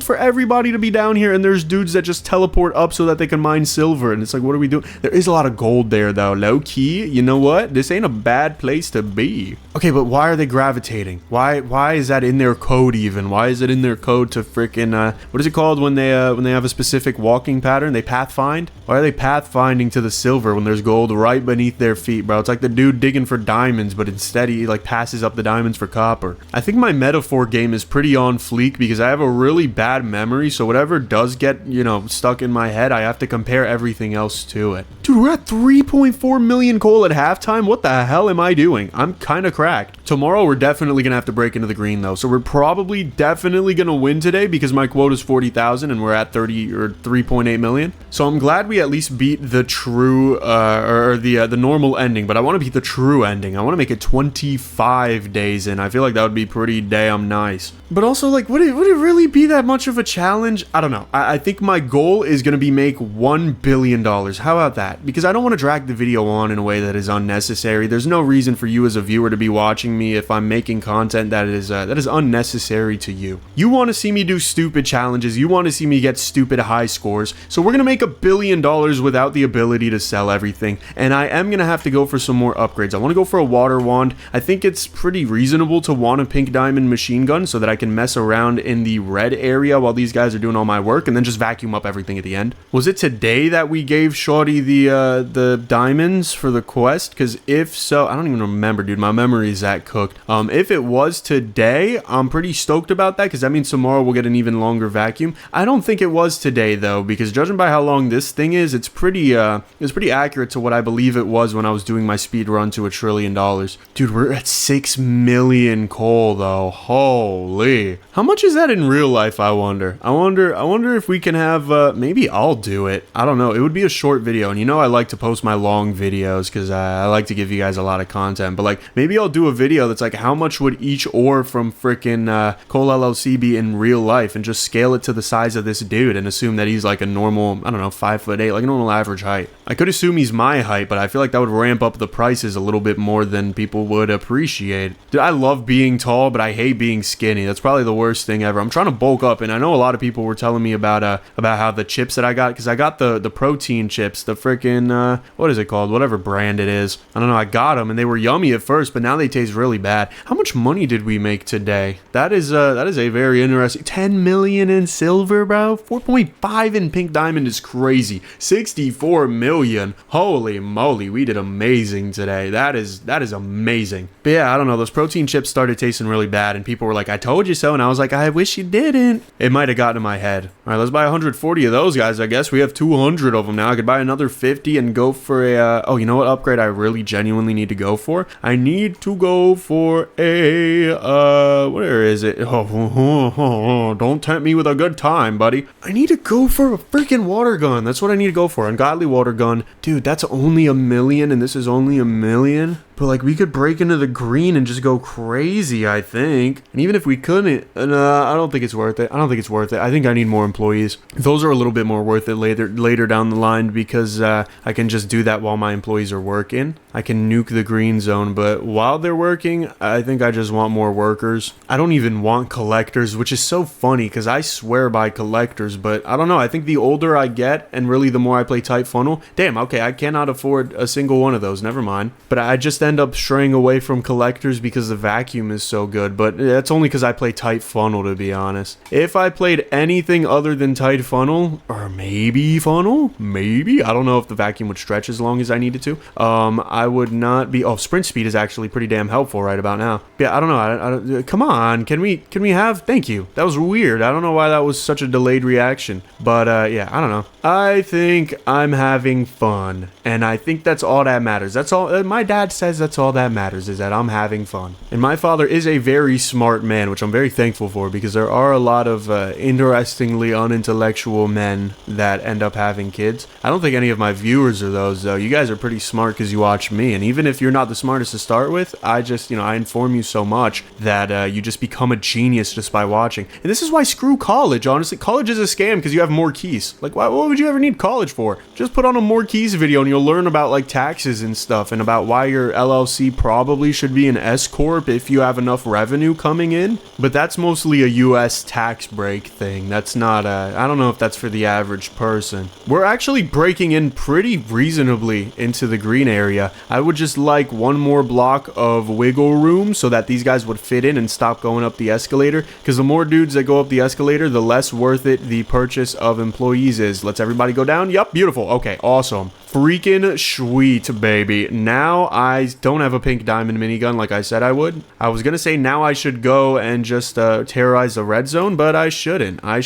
[SPEAKER 1] for everybody to be down here, and there's dudes that just teleport up so that they can mine silver, and it's like, what are we doing? There is a lot of gold there though, low key. You know what? This ain't a bad place to be. Okay, but why are they gravitating? Why is that in their code even? Why is it in their code to freaking what is it called when they have a specific walking pattern? They pathfind? Why are they pathfinding to the silver when there's gold right beneath their feet, bro? It's like the dude digging for diamonds, but instead he like passes up the diamonds for copper. I think my metaphor game is pretty on fleek because I have a really bad memory, so whatever does get, you know, stuck in my head, I have to compare everything else to it. Dude, we're at 3.4 million coal at halftime. What the hell am I doing? I'm kind of cracked. Tomorrow we're definitely gonna have to break into the green though, so we're probably definitely gonna win today because my quota is 40,000 and we're at 30 or 3.8 million. So I'm glad we at least beat the true or the normal ending, but I want to beat the true ending. I want to make it 25 days in. I feel like that would be pretty damn nice. But also, like, would it really be that much of a challenge? I don't know. I think my goal is going to be make $1 billion. How about that? Because I don't want to drag the video on in a way that is unnecessary. There's no reason for you as a viewer to be watching me if I'm making content that is unnecessary to you. You want to see me do stupid challenges. You want to see me get stupid high scores. So we're going to make $1 billion without the ability to sell everything. And I am going to have to go for some more upgrades. I want to go for a water wand. I think it's pretty reasonable to want a pink diamond machine gun so that I can mess around in the red area while these guys are doing all my work and then just vacuum up everything at the end. Was it today that we gave Shorty the diamonds for the quest? Because if so, I don't even remember, dude. My memory is that cooked. If it was today, I'm pretty stoked about that because that means tomorrow we'll get an even longer vacuum. I don't think it was today though, because judging by how long this thing is, it's pretty accurate to what I believe it was when I was doing my speed run to $1 trillion. Dude, we're at 6 million coal though. Holy. How much is that in real life, I wonder? I wonder if we can have, maybe I'll do it. I don't know. It would be a short video, and you know I like to post my long videos because I like to give you guys a lot of content, but like, maybe I'll do a video that's like, how much would each ore from freaking Coal LLC be in real life, and just scale it to the size of this dude and assume that he's like a normal, I don't know, 5'8", like a normal average height. I could assume he's my height, but I feel like that would ramp up the prices a little bit more than people would appreciate. Dude, I love being tall, but I hate being skinny. That's probably the worst thing ever. I'm trying to bulk up, and I know a lot of people were telling me about how the chips that I got, because I got the protein chips, the freaking what is it called, whatever brand it is. I don't know, I got them and they were yummy at first, but now they taste really bad. How much money did we make today? That is a very interesting 10 million in silver, bro. 4.5 in pink diamond is crazy. 64 million. Holy moly, we did amazing today. That is amazing. But yeah, I don't know, those protein chips started tasting really bad and people were like, I told you so, and I was like, I wish you didn't. It might have gotten to my head. All right, let's buy 140 of those guys. I guess we have 200 of them now. I could buy another 50 and go for a oh, you know what upgrade I really genuinely need to go for? I need to go for a where is it? Oh, don't tempt me with a good time, buddy. I need to go for a freaking water gun. That's what I need to go for. Ungodly water gun. Dude, that's only $1 million and this is only $1 million. But like, we could break into the green and just go crazy, I think. And even if we couldn't, I don't think it's worth it. I think I need more employees. Those are a little bit more worth it later down the line because I can just do that while my employees are working. I can nuke the green zone, but while they're working, I think I just want more workers. I don't even want collectors, which is so funny because I swear by collectors, but I don't know. I think the older I get and really the more I play tight funnel, damn, okay, I cannot afford a single one of those. Never mind. But I just end up straying away from collectors because the vacuum is so good, but that's only because I play tight funnel, to be honest. If I played anything other than tight funnel, or maybe funnel, maybe, I don't know if the vacuum would stretch as long as I needed to, I would not be, oh, sprint speed is actually pretty damn helpful right about now. Yeah, I don't know, I don't, come on, can we have, thank you, that was weird, I don't know why that was such a delayed reaction, but yeah, I don't know. I think I'm having fun, and I think that's all that matters. That's all, my dad says guys, that's all that matters, is that I'm having fun. And my father is a very smart man, which I'm very thankful for, because there are a lot of interestingly unintellectual men that end up having kids. I don't think any of my viewers are those, though. You guys are pretty smart because you watch me, and even if you're not the smartest to start with, I just, I inform you so much that you just become a genius just by watching. And this is why screw college, honestly. College is a scam because you have more keys. Like, what would you ever need college for? Just put on a more keys video and you'll learn about, like, taxes and stuff, and about why your LLC probably should be an S Corp if you have enough revenue coming in. But that's mostly a US tax break thing. That's not I don't know if that's for the average person. We're actually breaking in pretty reasonably into the green area. I would just like one more block of wiggle room so that these guys would fit in and stop going up the escalator, because the more dudes that go up the escalator, the less worth it the purchase of employees is. Let's everybody go down. Yup, beautiful. Okay, awesome. Freaking sweet, baby. Now I don't have a pink diamond minigun like I said I would. I was gonna say now I should go and just terrorize the red zone, but I shouldn't. I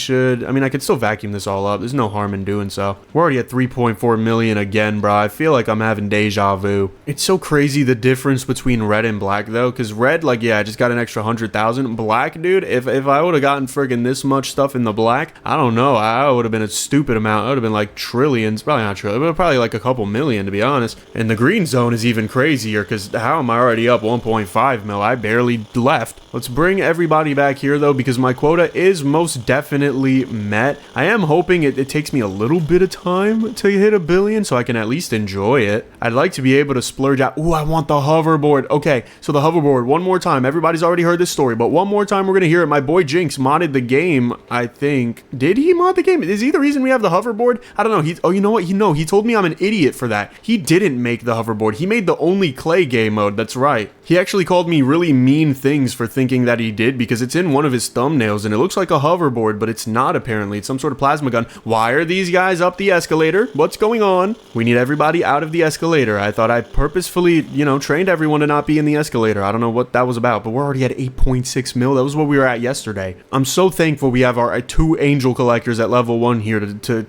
[SPEAKER 1] mean, I could still vacuum this all up. There's no harm in doing so. We're already at 3.4 million again, bro. I feel like I'm having deja vu. It's so crazy the difference between red and black, though, because red, like, yeah, I just got an extra 100,000. Black, dude, if I would have gotten friggin' this much stuff in the black, I don't know. I would have been a stupid amount. I would have been like trillions. Probably not trillions, but probably like a couple million, to be honest. And the green zone is even crazier, because how am I already up 1.5 mil? I barely left. Let's bring everybody back here, though, because my quota is most definitely met. I am hoping it takes me a little bit of time to hit 1 billion so I can at least enjoy it. I'd like to be able to splurge out. Ooh, I want the hoverboard. Okay, so the hoverboard, one more time. Everybody's already heard this story, but one more time we're gonna hear it. My boy Jinx modded the game, I think. Did he mod the game? Is he the reason we have the hoverboard? I don't know. Oh, you know what? He told me I'm an idiot for that. He didn't make the hoverboard. He made the only clay game mode. That's right. He actually called me really mean things for thinking that he did, because it's in one of his thumbnails and it looks like a hoverboard, but it's not apparently. It's some sort of plasma gun. Why are these guys up the escalator? What's going on? We need everybody out of the escalator. I thought I purposefully, trained everyone to not be in the escalator. I don't know what that was about, but we're already at 8.6 mil. That was what we were at yesterday. I'm so thankful we have our 2 angel collectors at level 1 here to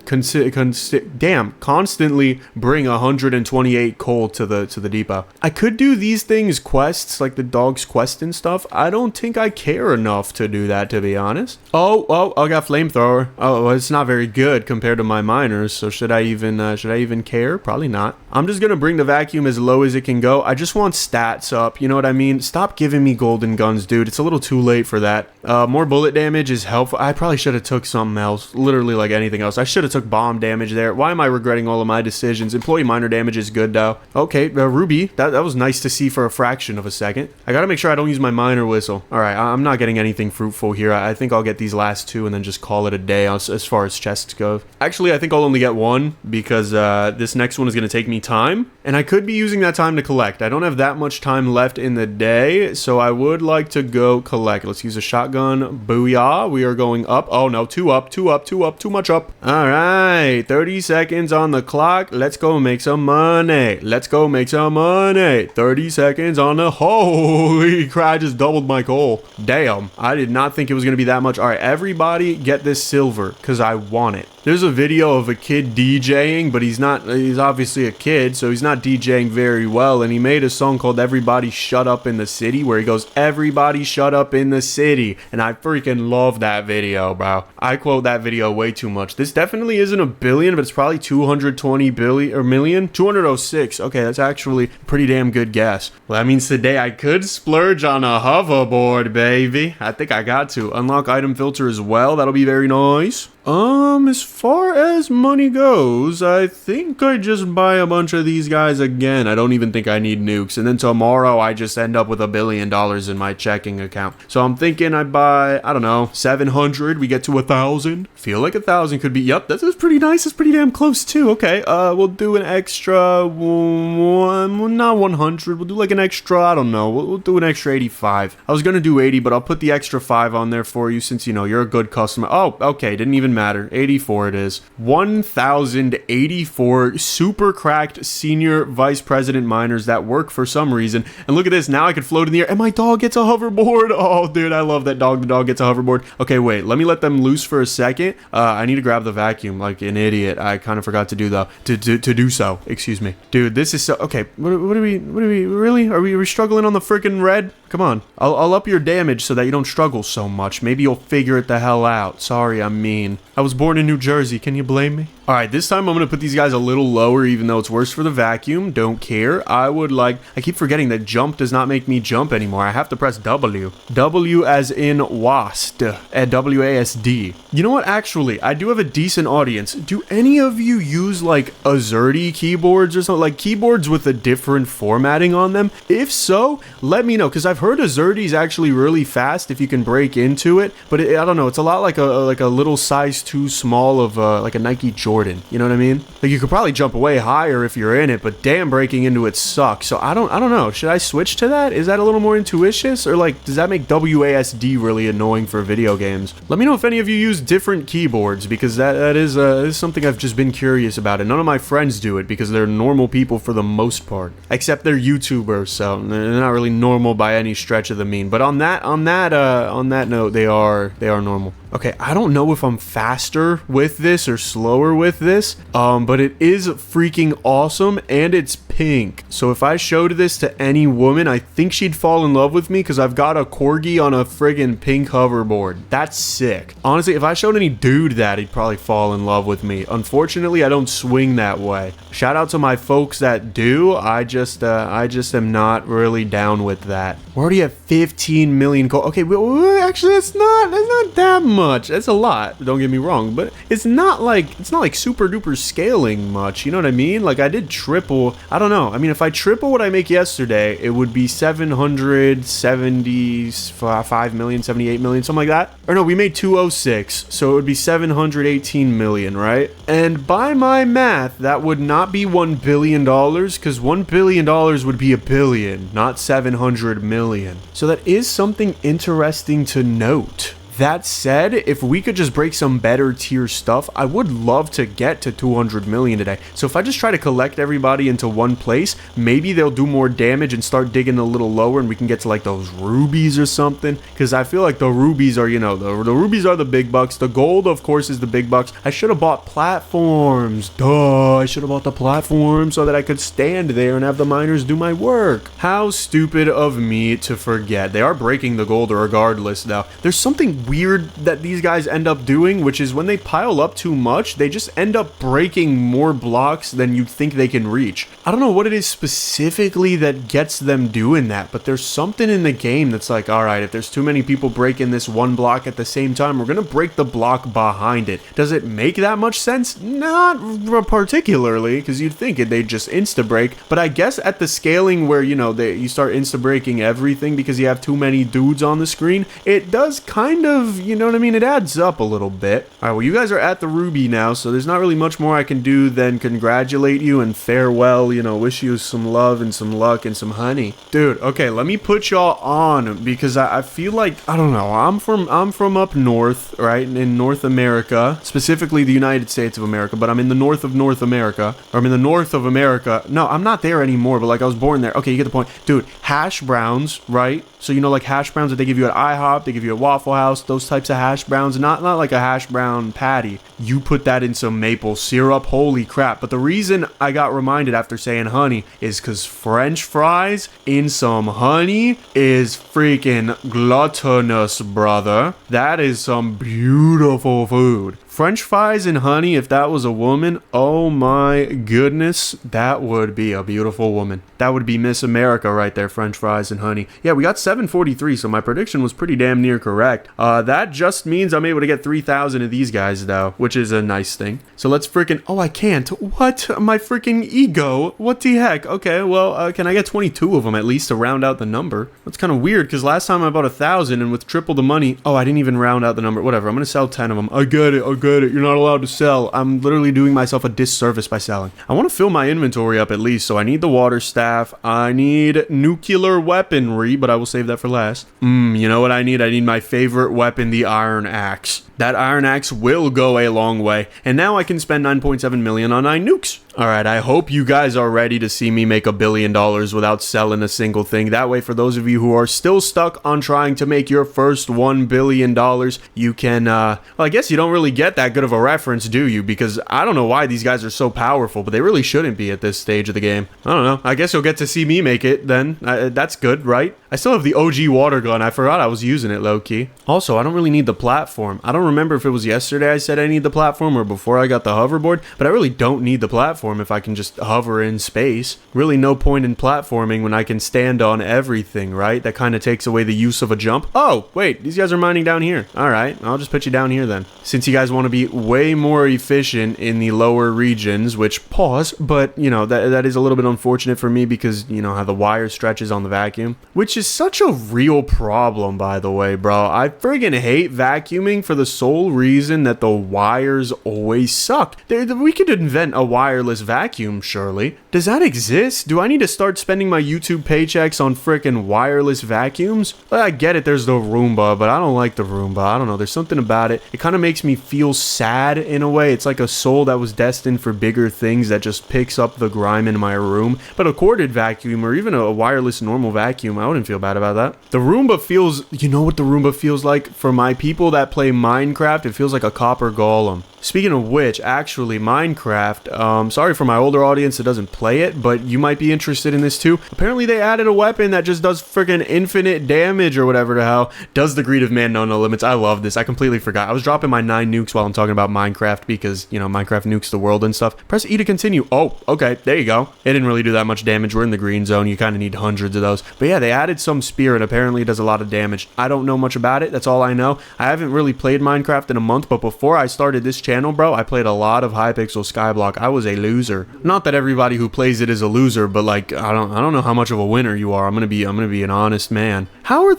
[SPEAKER 1] constantly bring 128 coal to the depot. I could do these things quests, like the dog's quest and stuff. I don't think I care enough to do that, to be honest. Oh, I got flamethrower. Oh, well, it's not very good compared to my miners, so should I even care? Probably not. I'm just gonna bring the vacuum as low as it can go. I just want stats up, you know what I mean? Stop giving me golden guns, dude. It's a little too late for that. More bullet damage is helpful. I probably should have took something else, literally like anything else. I should have took bomb damage there. Why am I regretting all of my decisions? Employee miner damage is good, though. Okay, Ruby, that was nice to see for a fraction of a second. I gotta make sure I don't use my miner whistle. All right, I'm not getting anything fruitful here. I think I'll get these last 2 and then just call it a day as far as chests go. Actually, I think I'll only get 1 because this next one is gonna take me time, and I could be using that time to collect. I don't have that much time left in the day, so I would like to go collect. Let's use a shotgun. Booyah. We are going up. Oh no, 2 up, 2 up, 2 up, too much up. All right, 30 seconds on the clock. Let's go make some money. Let's go make some money. 30 seconds on the... Holy crap, I just doubled my goal. Damn, I did not think it was going to be that much. All right, everybody get this silver because I want it. There's a video of a kid DJing, but he's obviously a kid, so he's not DJing very well, and he made a song called Everybody Shut Up in the City, where he goes, everybody shut up in the city, and I freaking love that video, bro. I quote that video way too much. This definitely isn't 1 billion, but it's probably 220 billion, or million? 206. Okay, that's actually a pretty damn good guess. Well, that means today I could splurge on a hoverboard, baby. I think I got to. Unlock item filter as well. That'll be very nice. As far as money goes, I think I just buy a bunch of these guys again. I don't even think I need nukes. And then tomorrow I just end up with $1 billion in my checking account. So I'm thinking I buy, I don't know, 700. We get to 1,000. Feel like 1,000 could be, yep, that's pretty nice. It's pretty damn close too. Okay, we'll do an extra not 100. We'll do like an extra, I don't know. We'll do an extra 85. I was going to do 80, but I'll put the extra 5 on there for you since, you're a good customer. Oh, okay. Didn't even even matter. 84 it is. 1,084 super cracked senior vice president miners that work for some reason. And look at this. Now I can float in the air and my dog gets a hoverboard. Oh, dude, I love that dog. The dog gets a hoverboard. Okay, wait. Let me let them loose for a second. I need to grab the vacuum like an idiot. I kind of forgot to do though. To do so. Excuse me. Dude, this is so... Okay, what are we... Really? Are we struggling on the freaking red? Come on. I'll up your damage so that you don't struggle so much. Maybe you'll figure it the hell out. Sorry, I'm mean. I was born in New Jersey. Can you blame me? Alright, this time I'm going to put these guys a little lower even though it's worse for the vacuum. Don't care. I keep forgetting that jump does not make me jump anymore. I have to press W. W as in WASD. W-A-S-D. You know what? Actually, I do have a decent audience. Do any of you use like Azerty keyboards or something? Like keyboards with a different formatting on them? If so, let me know because I've heard Azerty is actually really fast if you can break into it. But I don't know. It's a lot like a little size too small of like a Nike Jordan. You know what I mean? Like you could probably jump way higher if you're in it, but damn, breaking into it sucks. So I don't know. Should I switch to that? Is that a little more intuitious, or like does that make WASD really annoying for video games? Let me know if any of you use different keyboards because that is something I've just been curious about, and none of my friends do it because they're normal people for the most part, except they're YouTubers, so they're not really normal by any stretch of the mean. But on that note, they are normal. Okay, I don't know if I'm faster with this or slower with this, but it is freaking awesome, and it's pink. So if I showed this to any woman, I think she'd fall in love with me because I've got a corgi on a friggin' pink hoverboard. That's sick. Honestly, if I showed any dude that, he'd probably fall in love with me. Unfortunately, I don't swing that way. Shout out to my folks that do. I just am not really down with that. We're already at 15 million gold. Okay, actually, that's not that much. That's a lot. Don't get me wrong, but it's not like super duper scaling much. You know what I mean? Like I did triple. I don't know. I mean, if I triple what I make yesterday, it would be 775 million, 78 million, something like that. Or no, we made 206, so it would be 718 million, right? And by my math, that would not be $1 billion because $1 billion would be a billion, not 700 million. So that is something interesting to note. That said, if we could just break some better tier stuff, I would love to get to 200 million today. So if I just try to collect everybody into one place, maybe they'll do more damage and start digging a little lower and we can get to like those rubies or something. Because I feel like the rubies are, you know, the rubies are the big bucks. The gold, of course, is the big bucks. I should have bought platforms. Duh, I should have bought the platform so that I could stand there and have the miners do my work. How stupid of me to forget. They are breaking the gold regardless, though. There's something weird that these guys end up doing, which is when they pile up too much, they just end up breaking more blocks than you think they can reach. I don't know what it is specifically that gets them doing that, but there's something in the game that's like, all right, if there's too many people breaking this one block at the same time, we're gonna break the block behind it. Does it make that much sense? Not particularly, because you'd think they'd just insta break, but I guess at the scaling where, you know, you start insta breaking everything because you have too many dudes on the screen, it does kind of, you know what I mean? It adds up a little bit. All right, well, you guys are at the ruby now, so there's not really much more I can do than congratulate you and farewell, you know, wish you some love and some luck and some honey. Dude, okay, let me put y'all on because I feel like, I don't know, I'm from up north, right, in North America, specifically the United States of America, but I'm in the north of North America, or I'm in the north of America. No, I'm not there anymore, but like I was born there. Okay, you get the point. Dude, hash browns, right? So, you know, like hash browns that they give you at IHOP, they give you at Waffle House, those types of hash browns, not like a hash brown patty. You put that in some maple syrup, holy crap. But the reason I got reminded after saying honey is because French fries in some honey is freaking gluttonous, brother. That is some beautiful food. French fries and honey, if that was a woman, oh my goodness, that would be a beautiful woman. That would be Miss America right there, French fries and honey. Yeah, we got 743, so my prediction was pretty damn near correct. That just means I'm able to get 3,000 of these guys, though, which is a nice thing. So let's freaking... Oh, I can't. What? My freaking ego? What the heck? Okay, well, can I get 22 of them at least to round out the number? That's kind of weird, because last time I bought 1,000, and with triple the money... Oh, I didn't even round out the number. Whatever, I'm going to sell 10 of them. I get it. get it. You're not allowed to sell. I'm literally doing myself a disservice by selling. I want to fill my inventory up at least, so I need the water staff. I need nuclear weaponry, but I will save that for last. You know what I need? I need my favorite weapon, the iron axe. That iron axe will go a long way. And now I can spend 9.7 million on 9 nukes. Alright, I hope you guys are ready to see me make $1 billion without selling a single thing. That way, for those of you who are still stuck on trying to make your first $1 billion, you can, well, I guess you don't really get that good of a reference, do you? Because I don't know why these guys are so powerful, but they really shouldn't be at this stage of the game. I don't know. I guess you'll get to see me make it then. That's good, right? I still have the OG water gun. I forgot I was using it low-key. Also, I don't really need the platform. I don't remember if it was yesterday I said I need the platform or before I got the hoverboard, but I really don't need the platform if I can just hover in space. Really no point in platforming when I can stand on everything, right? That kind of takes away the use of a jump. Oh, wait, these guys are mining down here. All right, I'll just put you down here then. Since you guys want to be way more efficient in the lower regions, which, pause, but, you know, that is a little bit unfortunate for me because, you know, how the wire stretches on the vacuum, which is such a real problem, by the way, bro. I friggin' hate vacuuming for the sole reason that the wires always suck. We could invent a wireless vacuum, surely. Does that exist? Do I need to start spending my YouTube paychecks on frickin' wireless vacuums? I get it, there's the Roomba, but I don't like the Roomba. I don't know, there's something about it. It kind of makes me feel sad in a way. It's like a soul that was destined for bigger things that just picks up the grime in my room. But a corded vacuum or even a wireless normal vacuum, I wouldn't feel bad about that. The Roomba feels, you know what the Roomba feels like? For my people that play Minecraft, it feels like a copper golem. Speaking of which, actually, Minecraft, sorry for my older audience that doesn't play it, but you might be interested in this too. Apparently they added a weapon that just does freaking infinite damage or whatever the hell. Does the greed of man know no limits? I love this. I completely forgot. I was dropping my 9 nukes while I'm talking about Minecraft because, you know, Minecraft nukes the world and stuff. Press E to continue. Oh, okay, there you go. It didn't really do that much damage. We're in the green zone. You kind of need hundreds of those. But yeah, they added some spear and apparently it does a lot of damage. I don't know much about it. That's all I know. I haven't really played Minecraft in a month, but before I started this channel, bro, I played a lot of Hypixel Skyblock. I was a loser. Not that everybody who plays it is a loser, but like I don't know how much of a winner you are. I'm gonna be an honest man. How are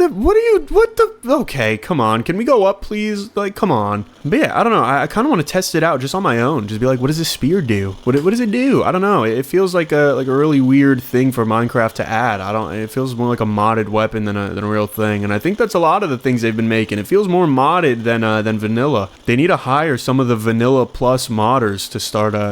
[SPEAKER 1] okay, come on. Can we go up, please? Like, come on. But yeah, I don't know. I kind of want to test it out just on my own. Just be like, what does this spear do? What does it do? I don't know. It feels like a really weird thing for Minecraft to add. It feels more like a modded weapon than a real thing. And I think that's a lot of the things they've been making. It feels more modded than vanilla. They need to hire some of the vanilla plus modders to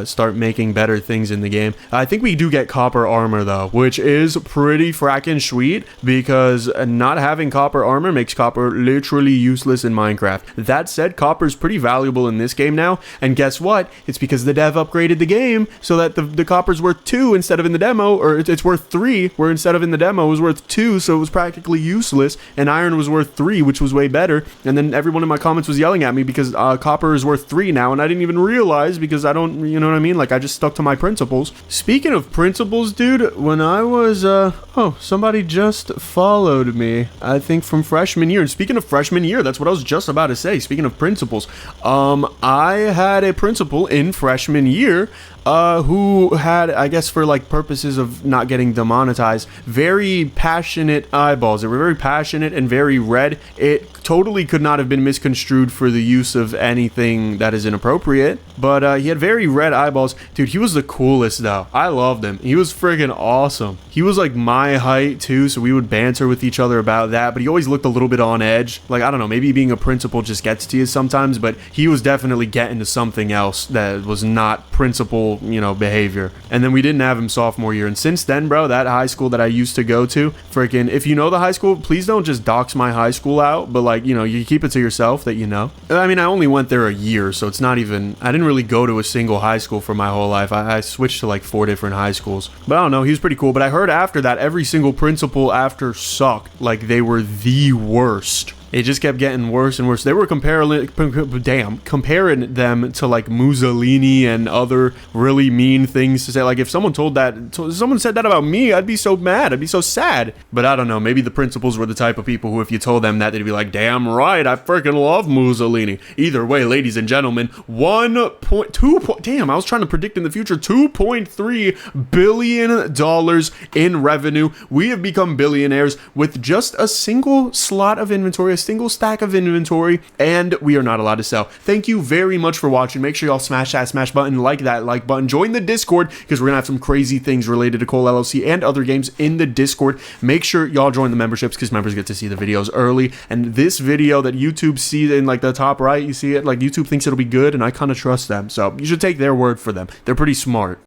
[SPEAKER 1] start making better things in the game. I think we do get copper armor though, which is pretty fracking sweet because not having copper armor makes copper literally useless in Minecraft. That said, copper is pretty valuable in this game now, and guess what? It's because the dev upgraded the game so that the copper's worth 2 instead of in the demo, or it's worth 3, where instead of in the demo it was worth 2, so it was practically useless, and iron was worth 3, which was way better. And then everyone in my comments was yelling at me because copper is worth 3 now, and I didn't even realize because I don't, you know what I mean? Like, I just stuck to my principles. Speaking of principles, dude, when I was, oh, somebody just followed me, I think from freshman year. And speaking of freshman year, that's what I was just about to say. Speaking of principles, I had a principal in freshman year who had, I guess for like purposes of not getting demonetized, very passionate eyeballs. They were very passionate and very red. It totally could not have been misconstrued for the use of anything that is inappropriate, but he had very red eyeballs. Dude, he was the coolest though. I loved him. He was friggin' awesome. He was like my height too, so we would banter with each other about that, but he always looked a little bit on edge. Like, I don't know, maybe being a principal just gets to you sometimes, but he was definitely getting to something else that was not principal, you know, behavior. And then we didn't have him sophomore year, and since then, bro, that high school that I used to go to, freaking, if you know the high school, please don't just dox my high school out, but like, you know, you keep it to yourself that you know. I mean, I only went there a year, so it's not even, I didn't really go to a single high school for my whole life. I switched to like 4 different high schools, but I don't know, he was pretty cool. But I heard after that, every single principal after sucked. Like, they were the worst. It just kept getting worse and worse. They were comparing them to like Mussolini and other really mean things to say. Like, if someone someone said that about me, I'd be so mad. I'd be so sad. But I don't know. Maybe the principals were the type of people who, if you told them that, they'd be like, damn right, I freaking love Mussolini. Either way, ladies and gentlemen, damn, I was trying to predict in the future, $2.3 billion in revenue. We have become billionaires with just a single slot of inventory, a single stack of inventory, and we are not allowed to sell. Thank you very much for watching. Make sure y'all smash that smash button, like that like button, join the Discord, because we're gonna have some crazy things related to Cole LLC and other games in the Discord. Make sure y'all join the memberships, because members get to see the videos early. And this video that YouTube sees in like the top right, you see it, like YouTube thinks it'll be good, and I kind of trust them, so you should take their word for them. They're pretty smart.